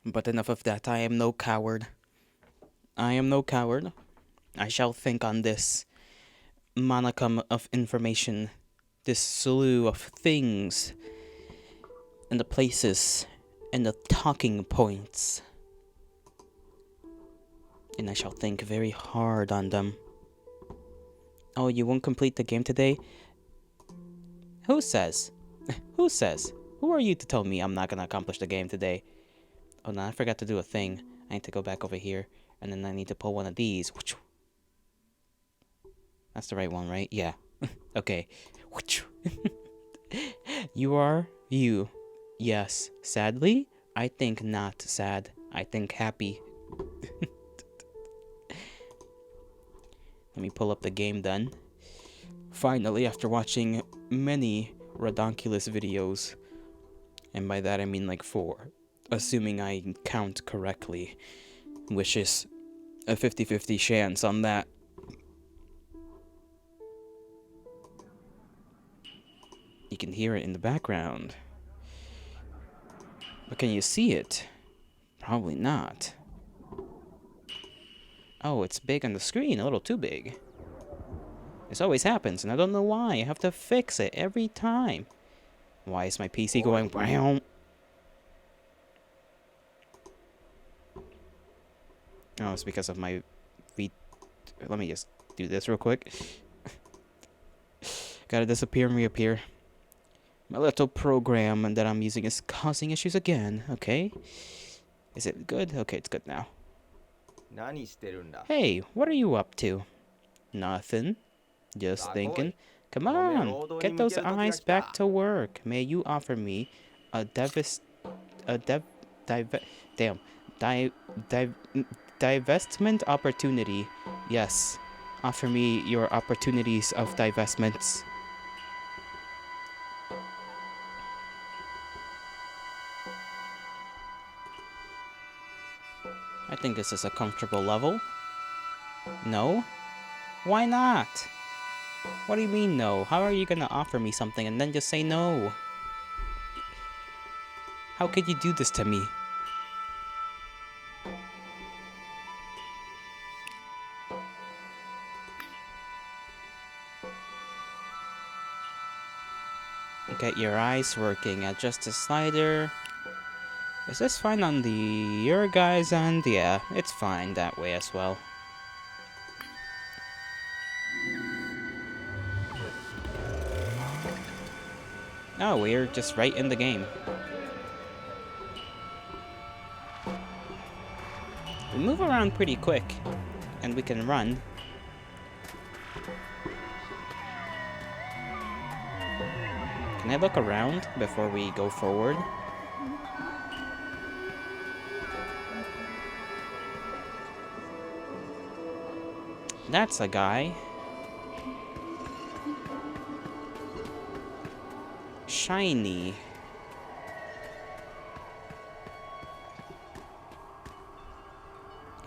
But enough of that. I am no coward. I am no coward. I shall think on this monicum of information, this slew of things, and the places, and the talking points. And I shall think very hard on them. Oh, you won't complete the game today? Who says? Who says? Who are you to tell me I'm not gonna accomplish the game today? Oh no, I forgot to do a thing. I need to go back over here, and then I need to pull one of these. That's the right one, right? Yeah. Okay. You are you. Yes. Sadly, I think not sad. I think happy. Let me pull up the game then. Finally, after watching many redonkulous videos, and by that I mean like 4, assuming I count correctly, which is a 50-50 chance on that. You can hear it in the background. But can you see it? Probably not. Oh, it's big on the screen, a little too big. This always happens, and I don't know why. I have to fix it every time. Why is my PC going wow? Oh, it's because of my Let me just do this real quick. Gotta disappear and reappear. My little program that I'm using is causing issues again. Okay. Is it good? Okay, it's good now. Hey, what are you up to? Nothing. Just thinking. Come on, get those eyes back to work. May you offer me a divestment opportunity. Yes, offer me your opportunities of divestments. I think this is a comfortable level. No? Why not? What do you mean no? How are you gonna offer me something and then just say no? How could you do this to me? Get your eyes working. Adjust the slider. Is this fine on your guys' end? Yeah, it's fine that way as well. Oh, we're just right in the game. We move around pretty quick, and we can run. Can I look around before we go forward? That's a guy. Shiny.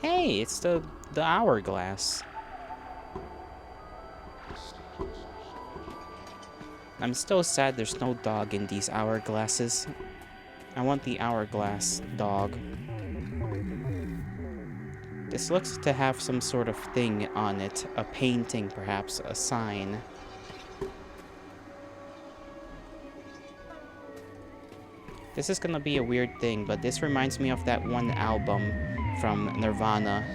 Hey, it's the hourglass. I'm still sad there's no dog in these hourglasses. I want the hourglass dog. This looks to have some sort of thing on it. A painting, perhaps. A sign. This is gonna be a weird thing, but this reminds me of that one album from Nirvana.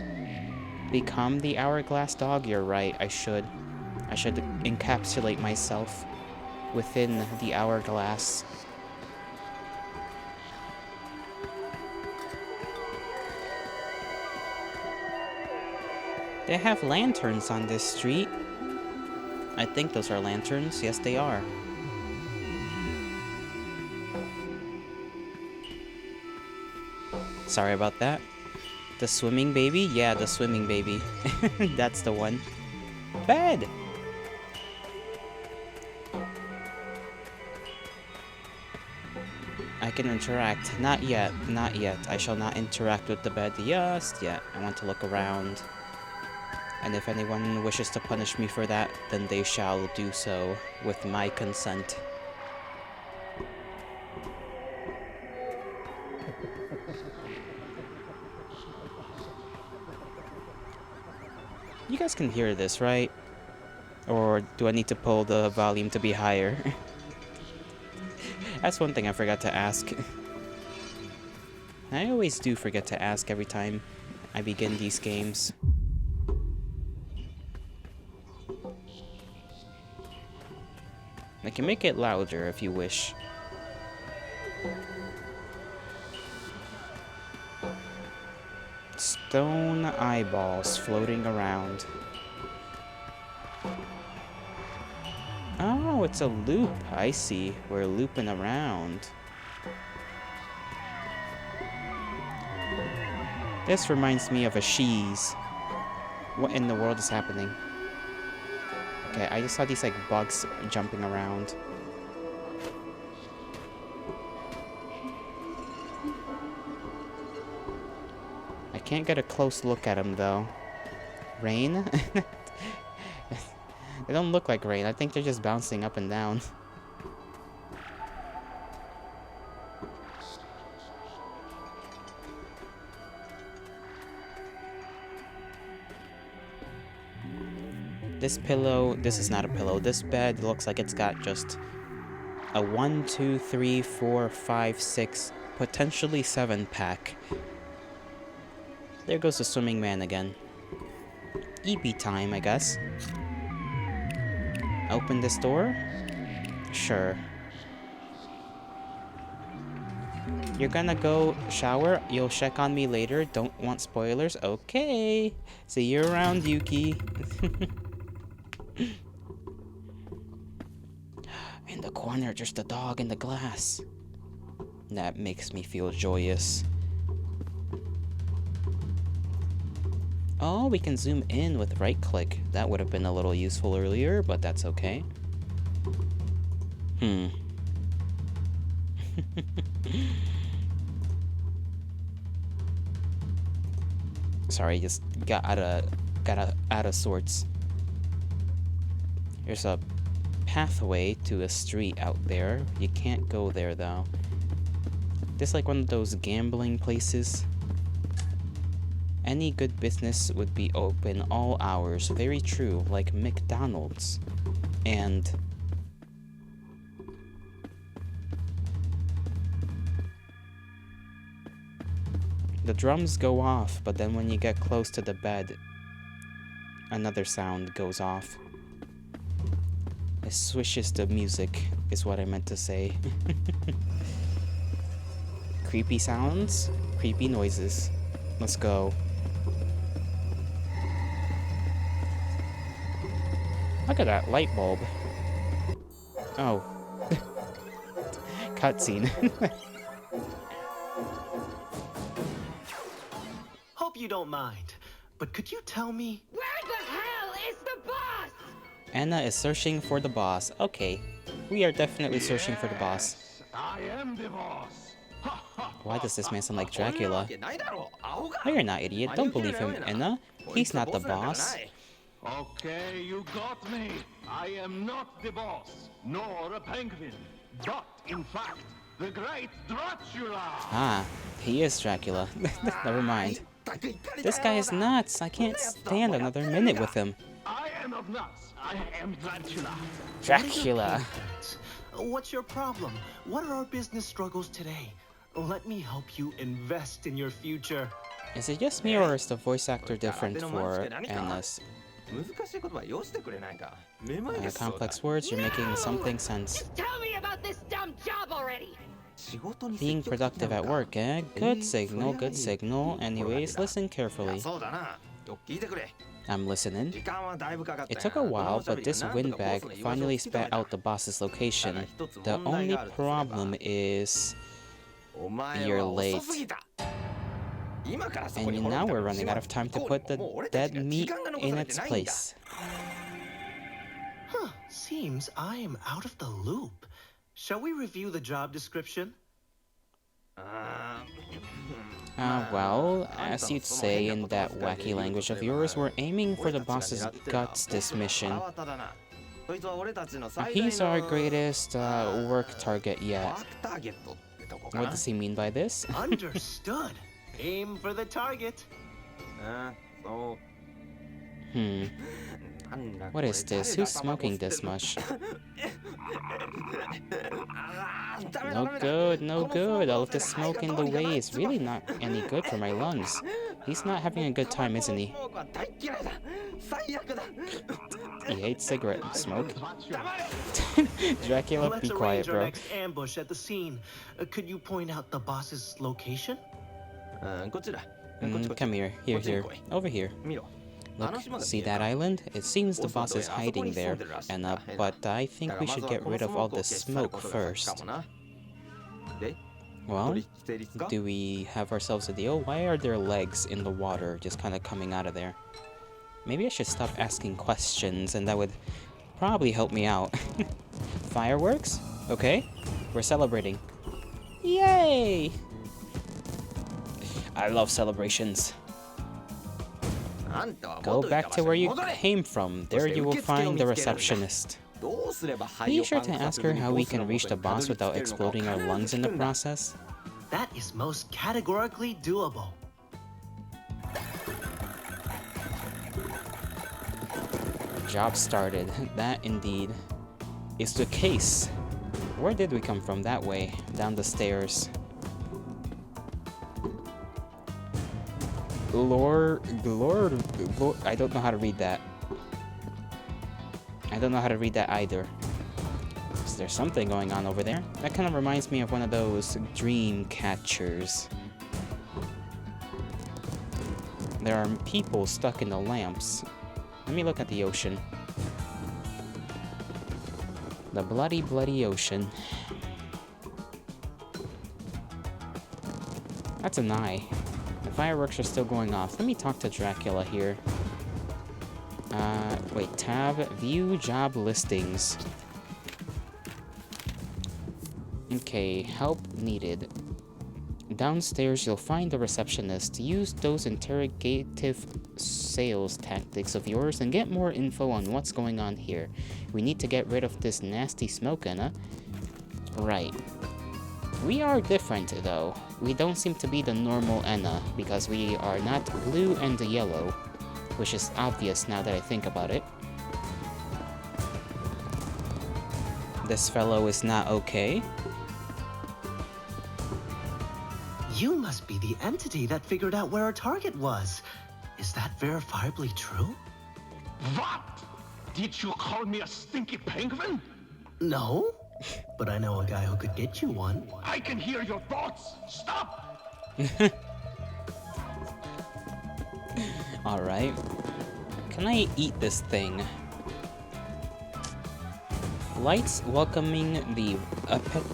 Become the hourglass dog? You're right, I should encapsulate myself within the hourglass. They have lanterns on this street. I think those are lanterns. Yes, they are. Sorry about that. The swimming baby? Yeah, the swimming baby. That's the one. Bed! I can interact. Not yet. Not yet. I shall not interact with the bed just yet. I want to look around. And if anyone wishes to punish me for that, then they shall do so with my consent. You guys can hear this, right? Or do I need to pull the volume to be higher? That's one thing I forgot to ask. I always do forget to ask every time I begin these games. I can make it louder if you wish. Stone eyeballs floating around. Oh, it's a loop. I see. We're looping around. This reminds me of a cheese. What in the world is happening? Okay, I just saw these like bugs jumping around. I can't get a close look at them though. Rain? They don't look like rain. I think they're just bouncing up and down. This pillow, this is not a pillow. This bed looks like it's got just a 1, 2, 3, 4, 5, 6, potentially 7 pack. There goes the swimming man again. EP time, I guess. Open this door? Sure. You're gonna go shower? You'll check on me later? Don't want spoilers? Okay. See you around, Yuki. In the corner, just a dog in the glass. That makes me feel joyous. Oh, we can zoom in with right click. That would have been a little useful earlier, but that's okay. Sorry, just got out of sorts. There's a pathway to a street out there. You can't go there though. This like one of those gambling places. Any good business would be open all hours. Very true, like McDonald's. And the drums go off, but then when you get close to the bed, another sound goes off. It swishes the music, is what I meant to say. Creepy sounds, creepy noises. Let's go. Look at that light bulb. Oh. Cutscene. Hope you don't mind, but could you tell me? Where the hell is the boss? Anna is searching for the boss. Okay. We are definitely searching for the boss. I am the boss. Why does this man sound like Dracula? No, you're not, idiot. Don't believe him, Anna. He's not the boss. Okay, you got me. I am not the boss, nor a penguin, but in fact, the great Dracula. Ah, he is Dracula. Never mind. This guy is nuts. I can't stand another minute with him. I am not nuts. I am Dracula. Dracula. What's your problem? What are our business struggles today? Let me help you invest in your future. Is it just me, or is the voice actor different for Anna's? Complex words, you're making something sense. Just tell me about this dumb job already. Being productive at work, eh? Good signal, good signal. Anyways, listen carefully. I'm listening. It took a while, but this windbag finally spat out the boss's location. The only problem is you're late. And now we're running out of time to put the dead meat in its place. Seems I am out of the loop. Shall we review the job description? Well, as you'd say in that wacky language of yours, we're aiming for the boss's guts this mission. He's our greatest work target yet. What does he mean by this? Understood. Aim for the target. What is this? Who's smoking this much? No good, no good. All of the smoke in the way is really not any good for my lungs. He's not having a good time, isn't he? He hates cigarette smoke. Dracula, be quiet, bro. Next ambush at the scene. Could you point out the boss's location? Come here, here. Over here. Look, see that island? It seems the boss is hiding there, and but I think we should get rid of all this smoke first. Well, do we have ourselves a deal? Why are there legs in the water just kind of coming out of there? Maybe I should stop asking questions, and that would probably help me out. Fireworks? Okay, we're celebrating. Yay! I love celebrations. Go back to where you came from. There you will find the receptionist. Be sure to ask her how we can reach the boss without exploding our lungs in the process. That is most categorically doable. Job started. That indeed is the case. Where did we come from? That way. Down the stairs. Glor, I don't know how to read that. I don't know how to read that either. Is there something going on over there? That kind of reminds me of one of those dream catchers. There are people stuck in the lamps. Let me look at the ocean. The bloody, bloody ocean. That's an eye. The fireworks are still going off. Let me talk to Dracula here. Wait, tab, view job listings. Okay, help needed. Downstairs, you'll find the receptionist. Use those interrogative sales tactics of yours and get more info on what's going on here. We need to get rid of this nasty smoke, ENA. Right. We are different, though. We don't seem to be the normal ENA, because we are not blue and yellow, which is obvious now that I think about it. This fellow is not okay. You must be the entity that figured out where our target was. Is that verifiably true? What? Did you call me a stinky penguin? No, but I know a guy who could get you one. I can hear your thoughts. Stop! Alright. Can I eat this thing? Lights welcoming the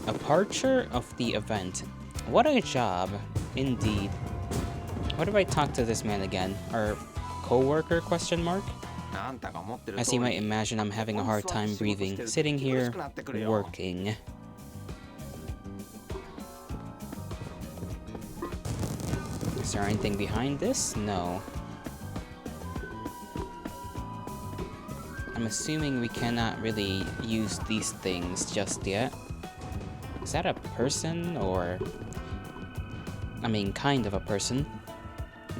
departure of the event. What a job, indeed. What if I talk to this man again? Our co-worker, question mark? As you might imagine, I'm having a hard time breathing, sitting here, working. Is there anything behind this? No. I'm assuming we cannot really use these things just yet. Is that a person, or... I mean, kind of a person.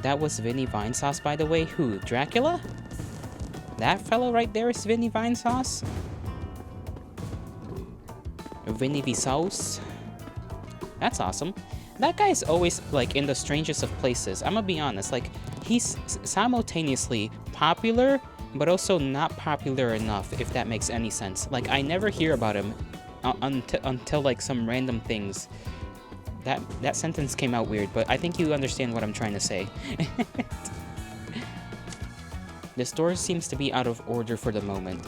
That was Vinny Vinesauce, by the way. Who? Dracula? That fellow right there is Vinny Vinesauce? Vinny Vinesauce? That's awesome. That guy's always, like, in the strangest of places. I'm gonna be honest, like, he's simultaneously popular, but also not popular enough, if that makes any sense. Like, I never hear about him until like, some random things. That sentence came out weird, but I think you understand what I'm trying to say. The store seems to be out of order for the moment.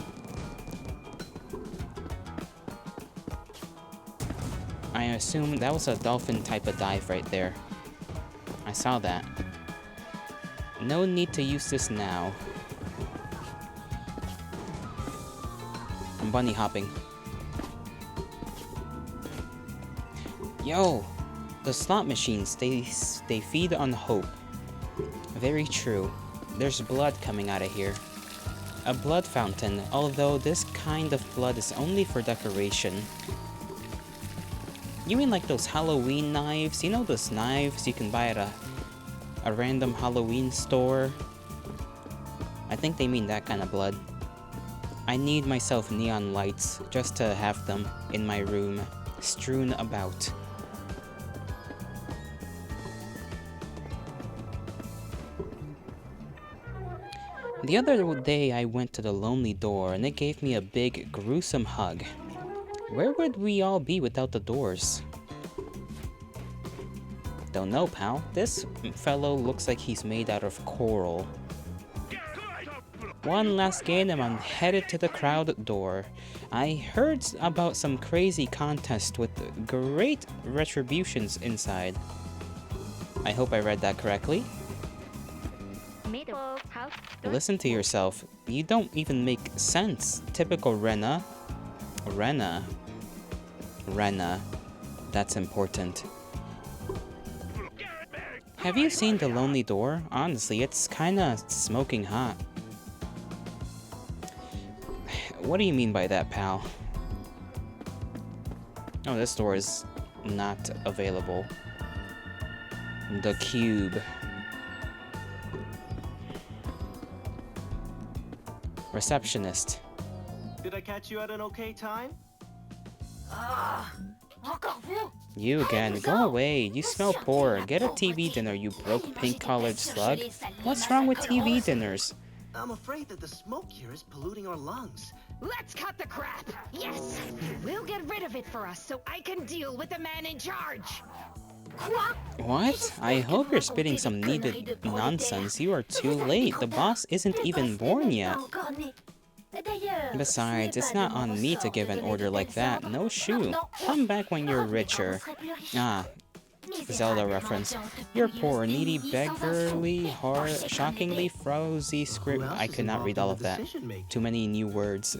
I assume that was a dolphin type of dive right there. I saw that. No need to use this now. I'm bunny hopping. Yo! The slot machines, they feed on hope. Very true. There's blood coming out of here. A blood fountain, although this kind of blood is only for decoration. You mean like those Halloween knives? You know those knives you can buy at a random Halloween store? I think they mean that kind of blood. I need myself neon lights just to have them in my room, strewn about. The other day I went to the lonely door and it gave me a big, gruesome hug. Where would we all be without the doors? Don't know, pal. This fellow looks like he's made out of coral. One last game and I'm headed to the crowd door. I heard about some crazy contest with great retributions inside. I hope I read that correctly. Listen to yourself. You don't even make sense. Typical Rena. Rena. That's important. Have you seen the lonely door? Honestly, it's kinda smoking hot. What do you mean by that, pal? Oh, this door is not available. The cube. Receptionist. Did I catch you at an okay time? You again. Go away. You smell poor. Get a TV dinner, you broke pink-collared slug. What's wrong with TV dinners? I'm afraid that the smoke here is polluting our lungs. Let's cut the crap! Yes! We'll get rid of it for us so I can deal with the man in charge! What? I hope you're spitting some needed nonsense. You are too late. The boss isn't even born yet. Besides, it's not on me to give an order like that. No shoe. Come back when you're richer. Ah, Zelda reference. You're poor, needy, beggarly, hard, shockingly, frowsy script. I could not read all of that. Too many new words.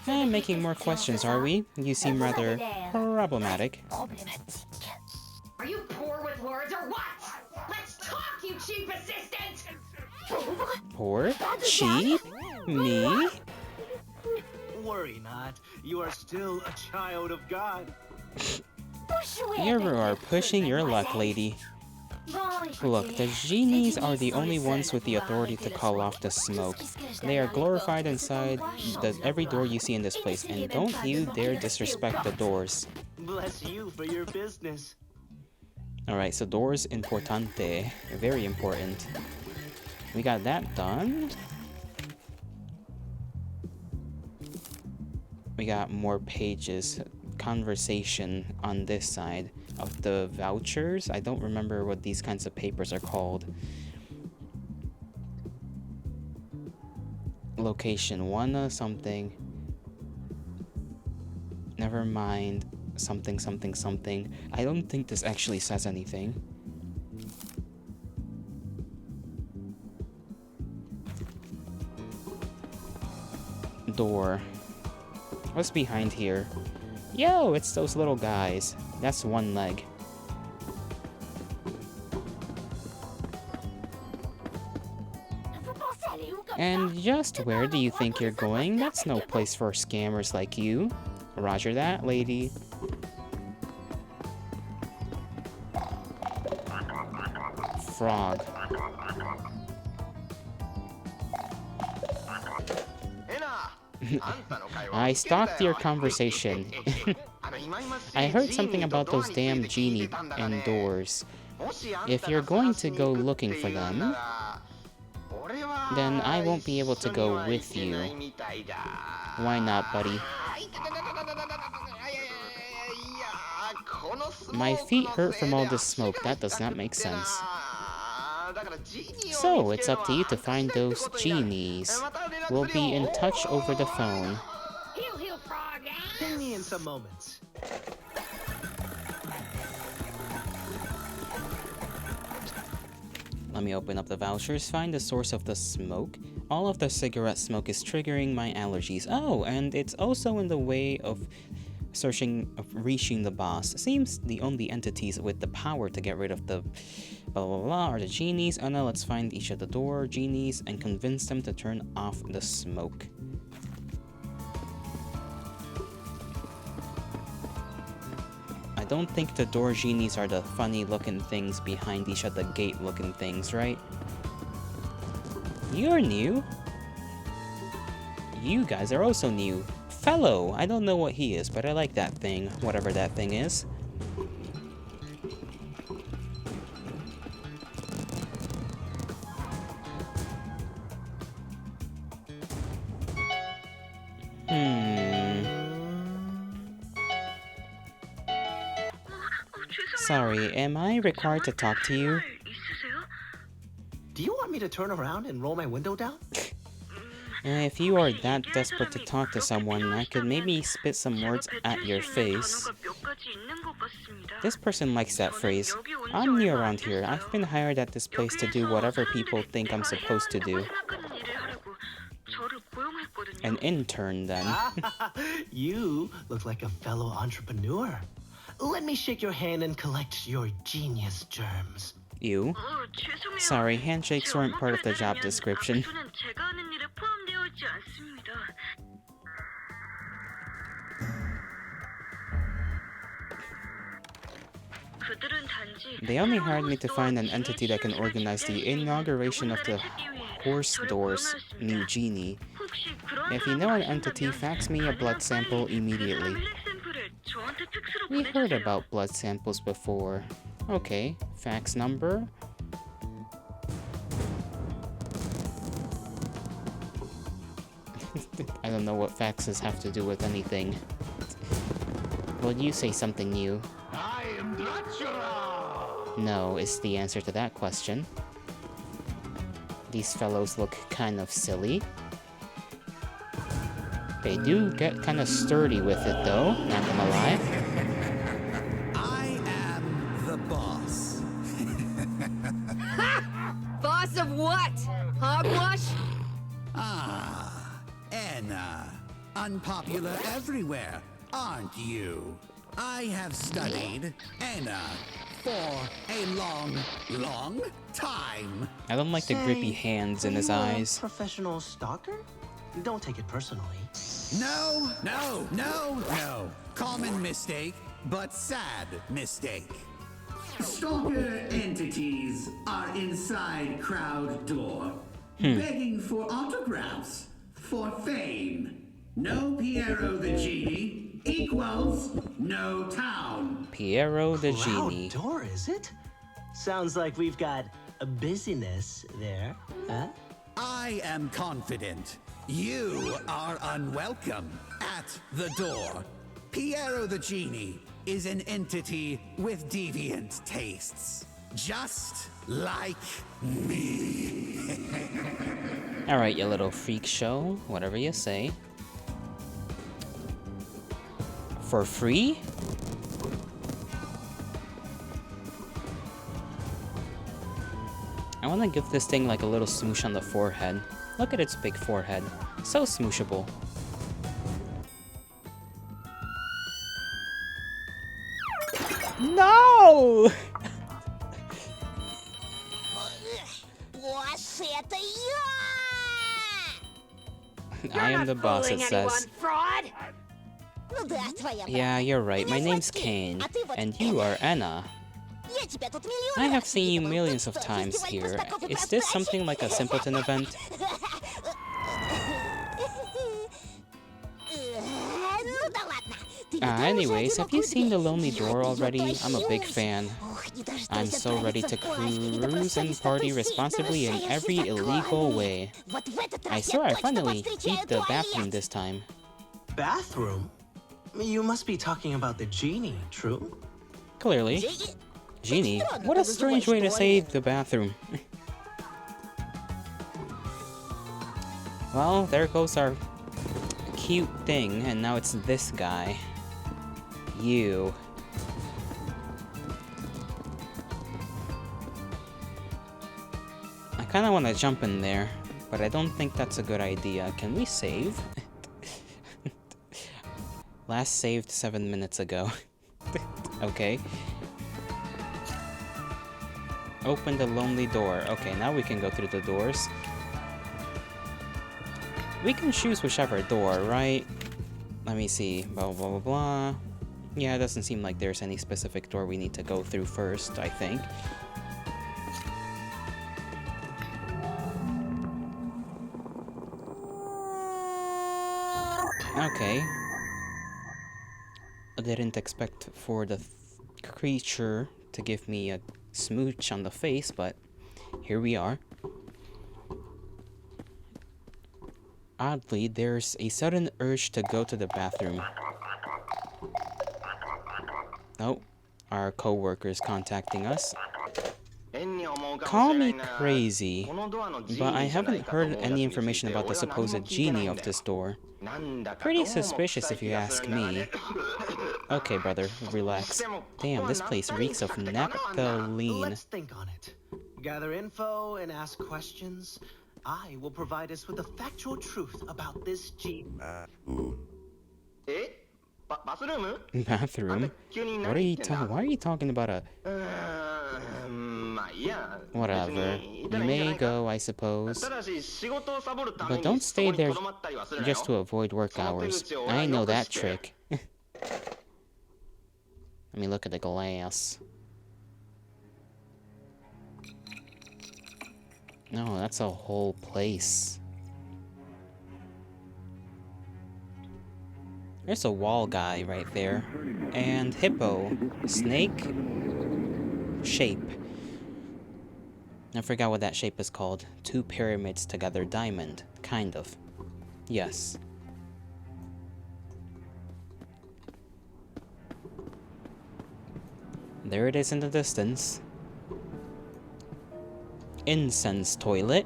Making more questions, are we? You seem rather problematic. Are you poor with words or what? Let's talk, you cheap assistant! Poor? Cheap? Me? Worry not. You are still a child of God. You are pushing your luck, lady. Look, the genies are the only ones with the authority to call off the smoke. They are glorified inside every door you see in this place, and don't you dare disrespect the doors. Bless you for your business. Alright, so doors importante. Very important. We got that done. We got more pages. Conversation on this side of the vouchers. I don't remember what these kinds of papers are called. Location, wanna something. Never mind. Something, something, something. I don't think this actually says anything. Door. What's behind here? Yo, it's those little guys. That's one leg. And just where do you think you're going? That's no place for scammers like you. Roger that, lady. Frog. I stalked your conversation. I heard something about those damn genie and doors. If you're going to go looking for them, then I won't be able to go with you. Why not, buddy? My feet hurt from all this smoke. That does not make sense. So, it's up to you to find those genies. We'll be in touch over the phone. Ping me in some moments. Let me open up the vouchers, find the source of the smoke. All of the cigarette smoke is triggering my allergies. Oh, and it's also in the way of reaching the boss. Seems the only entities with the power to get rid of the blah blah blah are the genies. Oh no, let's find each of the door genies and convince them to turn off the smoke. I don't think the door genies are the funny looking things behind each of the gate looking things, right? You're new. You guys are also new. Fellow! I don't know what he is, but I like that thing, whatever that thing is. Sorry, am I required to talk to you? Do you want me to turn around and roll my window down? If you are that desperate to talk to someone, I could maybe spit some words at your face. This person likes that phrase. I'm new around here. I've been hired at this place to do whatever people think I'm supposed to do. An intern, then. You look like a fellow entrepreneur. Let me shake your hand and collect your genius germs. You? Sorry, handshakes weren't part of the job description. They only hired me to find an entity that can organize the inauguration of the Horse Door's new genie. If you know an entity, fax me a blood sample immediately. We heard about blood samples before. Okay, fax number. I don't know what faxes have to do with anything. Will you say something new? I am Dracula! No, is the answer to that question. These fellows look kind of silly. They do get kind of sturdy with it though, not gonna lie. I am the boss. Boss of what? Hogwash? Ah, ENA. Unpopular everywhere, aren't you? I have studied ENA for a long, long time. I don't like the grippy hands in his eyes. Professional stalker? Don't take it personally. No. Common mistake, but sad mistake. Stalker entities are inside crowd door, begging for autographs, for fame. No Piero the Genie equals no town. Piero the Genie. Crowd door, is it? Sounds like we've got a busyness there, huh? I am confident. You are unwelcome at the door. Piero the Genie is an entity with deviant tastes, just like me. Alright, you little freak show, whatever you say. For free? I want to give this thing like a little smoosh on the forehead. Look at its big forehead. So smooshable. No! I am the boss, it says. Fraud? Yeah, you're right. My name's Kane, and you are ENA. I have seen you millions of times here. Is this something like a simpleton event? Anyways, have you seen The Lonely Door already? I'm a big fan. I'm so ready to cruise and party responsibly in every illegal way. I swear I finally beat the bathroom this time. Bathroom? You must be talking about the genie, true? Clearly. Genie? What a strange way to say the bathroom. Well, there goes our cute thing, and now it's this guy. You. I kinda wanna jump in there, but I don't think that's a good idea. Can we save? Last saved 7 minutes ago. Okay. Open the lonely door. Okay, now we can go through the doors. We can choose whichever door, right? Let me see. Blah, blah, blah, blah. Yeah, it doesn't seem like there's any specific door we need to go through first, I think. Okay. I didn't expect for the creature to give me a smooch on the face, but here we are. Oddly, there's a sudden urge to go to the bathroom. Oh, our co-worker's contacting us. Call me crazy, but I haven't heard any information about the supposed genie of this door. Pretty suspicious if you ask me. Okay, brother, relax. Damn, this place reeks of naphthalene. Let's think on it. Gather info and ask questions. I will provide us with the factual truth about this genie. Bathroom? What are you talking? Why are you talking about a... Whatever. You may go, I suppose. But don't stay there just to avoid work hours. I know that trick. Let me look at the glass. No, that's a whole place. There's a wall guy right there. And hippo. Snake? Shape. I forgot what that shape is called. Two pyramids together diamond. Kind of. Yes. There it is in the distance. Incense toilet.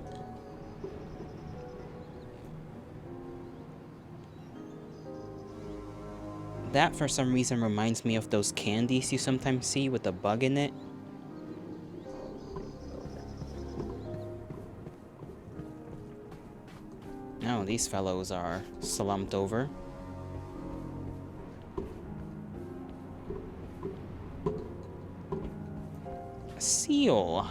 That for some reason reminds me of those candies you sometimes see with a bug in it. No, these fellows are slumped over. Seal.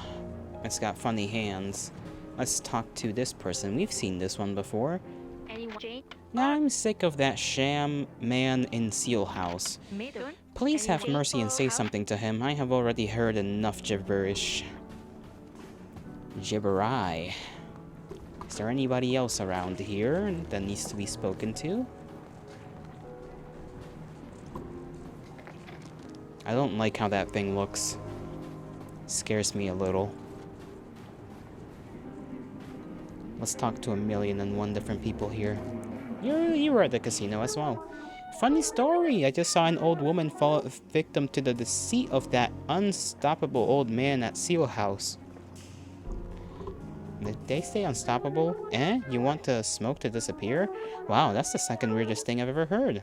It's got funny hands. Let's talk to this person. We've seen this one before. I'm sick of that sham man in Seal House. Please have mercy and say something to him. I have already heard enough gibberish. Gibberai. Is there anybody else around here that needs to be spoken to? I don't like how that thing looks. Scares me a little. Let's talk to 1,000,001 different people here. You were at the casino as well. Funny story, I just saw an old woman fall victim to the deceit of that unstoppable old man at Seal House. Did they say unstoppable? Eh? You want to smoke to disappear? Wow, that's the second weirdest thing I've ever heard.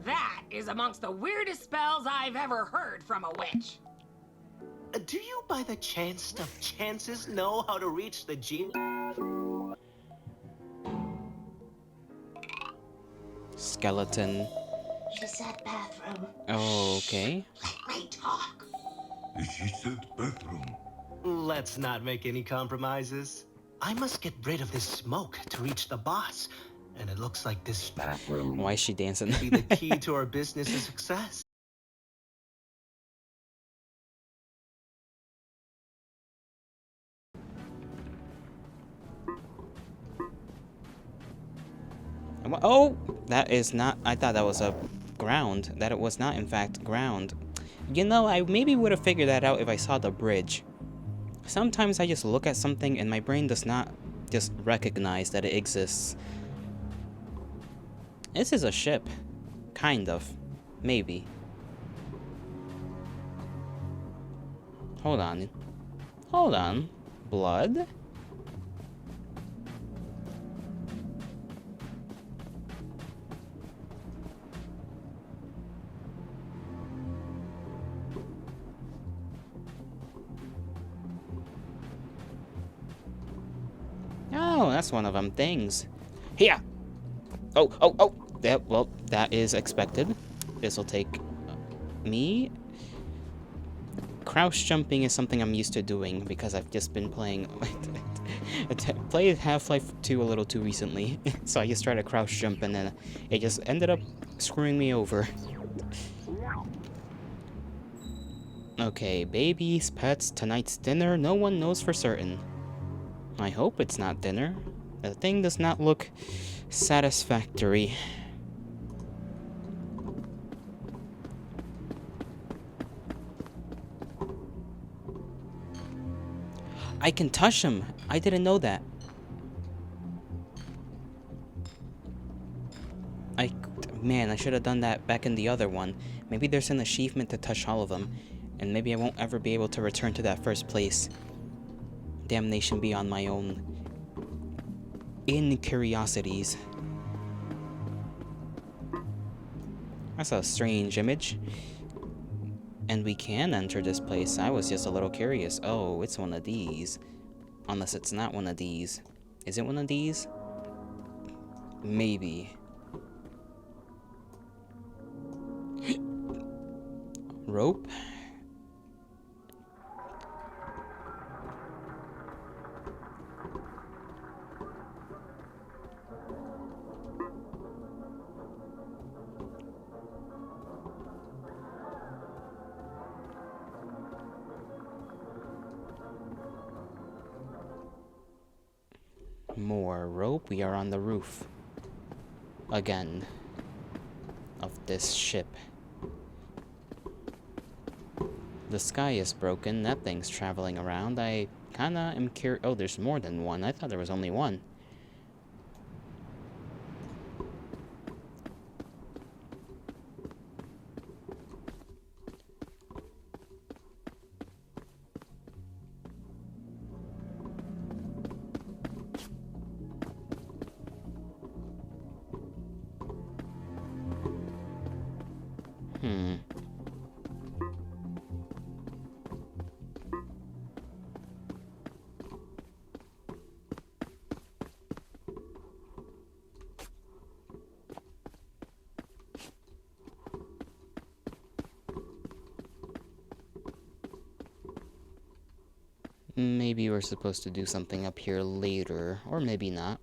That is amongst the weirdest spells I've ever heard from a witch. Do you, by the chance of chances, know how to reach the genie? Skeleton. She said bathroom. Oh, okay. Let me talk. She said bathroom. Let's not make any compromises. I must get rid of this smoke to reach the boss. And it looks like this bathroom. Why is she dancing? Be the key to our business's success. Oh, that is not. I thought that was a ground. That it was not, in fact, ground. You know, I maybe would have figured that out if I saw the bridge. Sometimes I just look at something and my brain does not just recognize that it exists. This is a ship. Kind of. Maybe. Hold on. Hold on. Blood? Oh, that's one of them things. Here! Oh, oh, oh! Yeah, well, that is expected. This will take me. Crouch jumping is something I'm used to doing because I've just been playing... played Half-Life 2 a little too recently. So I just tried to crouch jump and then it just ended up screwing me over. Okay, babies, pets, tonight's dinner, no one knows for certain. I hope it's not dinner. The thing does not look satisfactory. I can touch him. I didn't know that. Man, I should have done that back in the other one. Maybe there's an achievement to touch all of them, and maybe I won't ever be able to return to that first place. Damnation be on my own incuriosities. That's a strange image. And we can enter this place. I was just a little curious. Oh, it's one of these. Unless it's not one of these. Is it one of these? Maybe. Rope? More rope. We are on the roof. Again. Of this ship. The sky is broken. That thing's traveling around. I kinda am curious. Oh, there's more than one. I thought there was only one. Maybe we're supposed to do something up here later, or maybe not.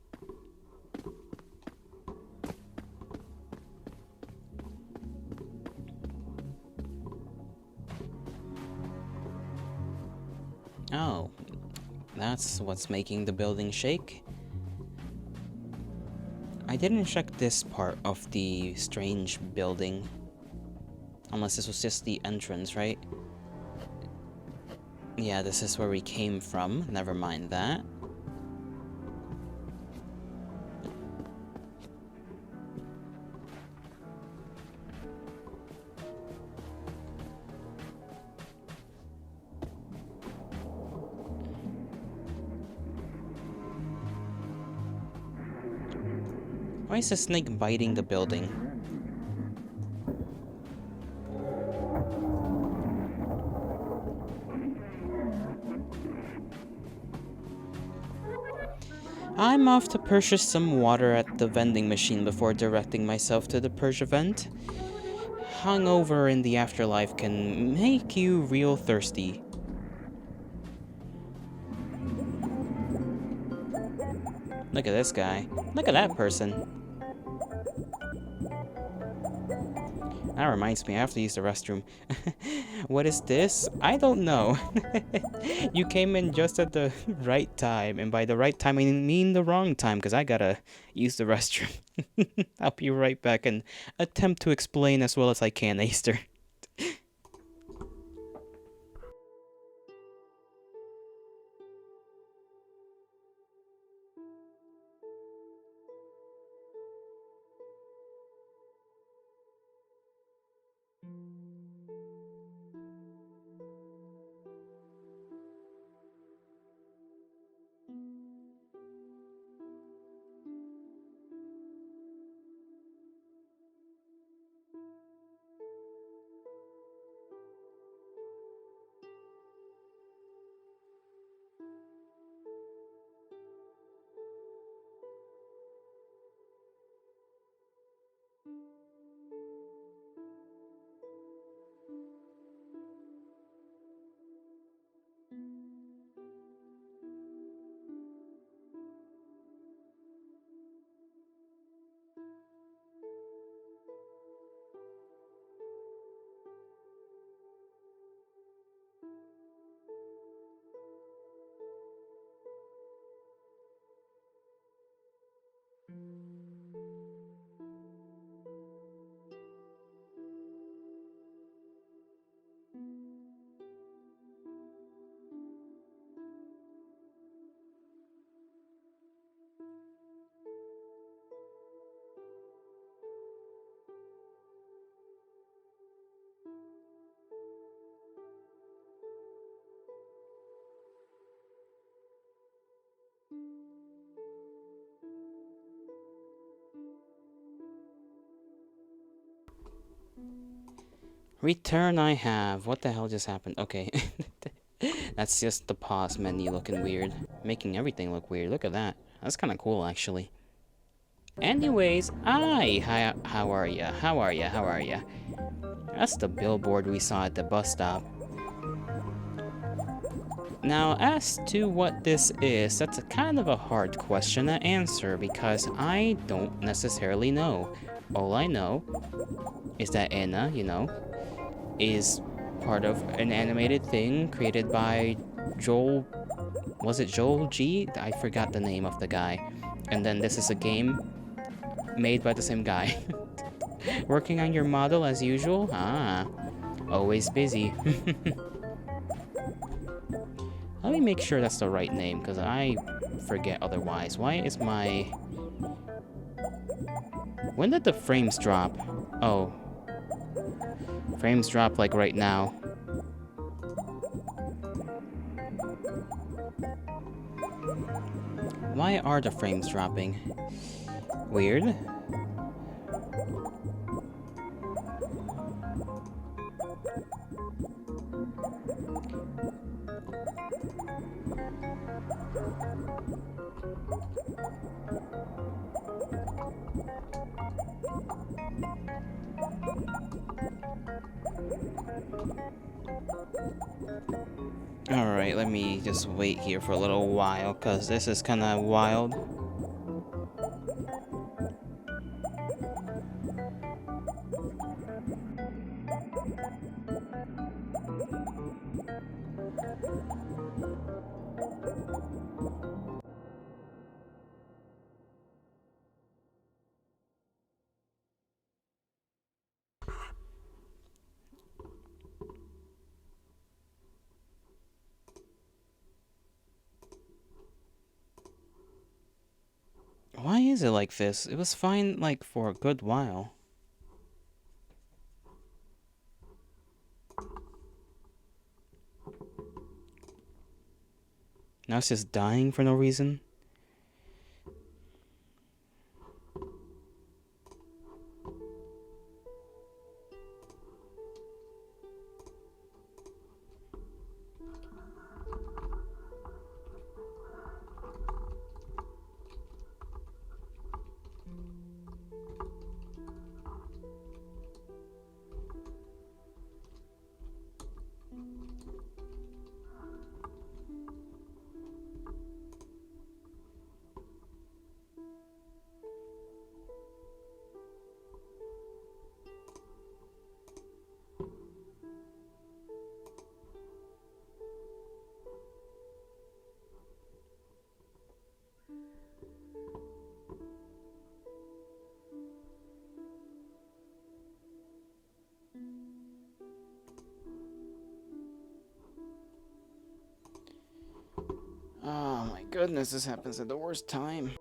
Oh, that's what's making the building shake. I didn't check this part of the strange building. Unless this was just the entrance, right? Yeah, this is where we came from. Never mind that. Why is the snake biting the building? I'm off to purchase some water at the vending machine before directing myself to the purge event. Hungover in the afterlife can make you real thirsty. Look at this guy. Look at that person. That reminds me, I have to use the restroom. What is this? I don't know. You came in just at the right time, and by the right time I mean the wrong time, because I gotta use the restroom. I'll be right back and attempt to explain as well as I can, Aster. Return I have. What the hell just happened? Okay. That's just the pause menu looking weird. Making everything look weird. Look at that. That's kind of cool, actually. Anyways, hi, how are ya? How are ya? How are ya? That's the billboard we saw at the bus stop. Now, as to what this is, that's a kind of a hard question to answer because I don't necessarily know. All I know is that ENA, you know, is part of an animated thing created by Joel... Was it Joel G? I forgot the name of the guy. And then this is a game made by the same guy. Working on your model as usual? Ah, always busy. Let me make sure that's the right name, because I forget otherwise. Why is my... When did the frames drop? Oh. Frames drop like right now. Why are the frames dropping? Weird. Alright, let me just wait here for a little while, because this is kind of wild. Why is it like this? It was fine, like, for a good while. Now it's just dying for no reason? Oh my goodness, this happens at the worst time.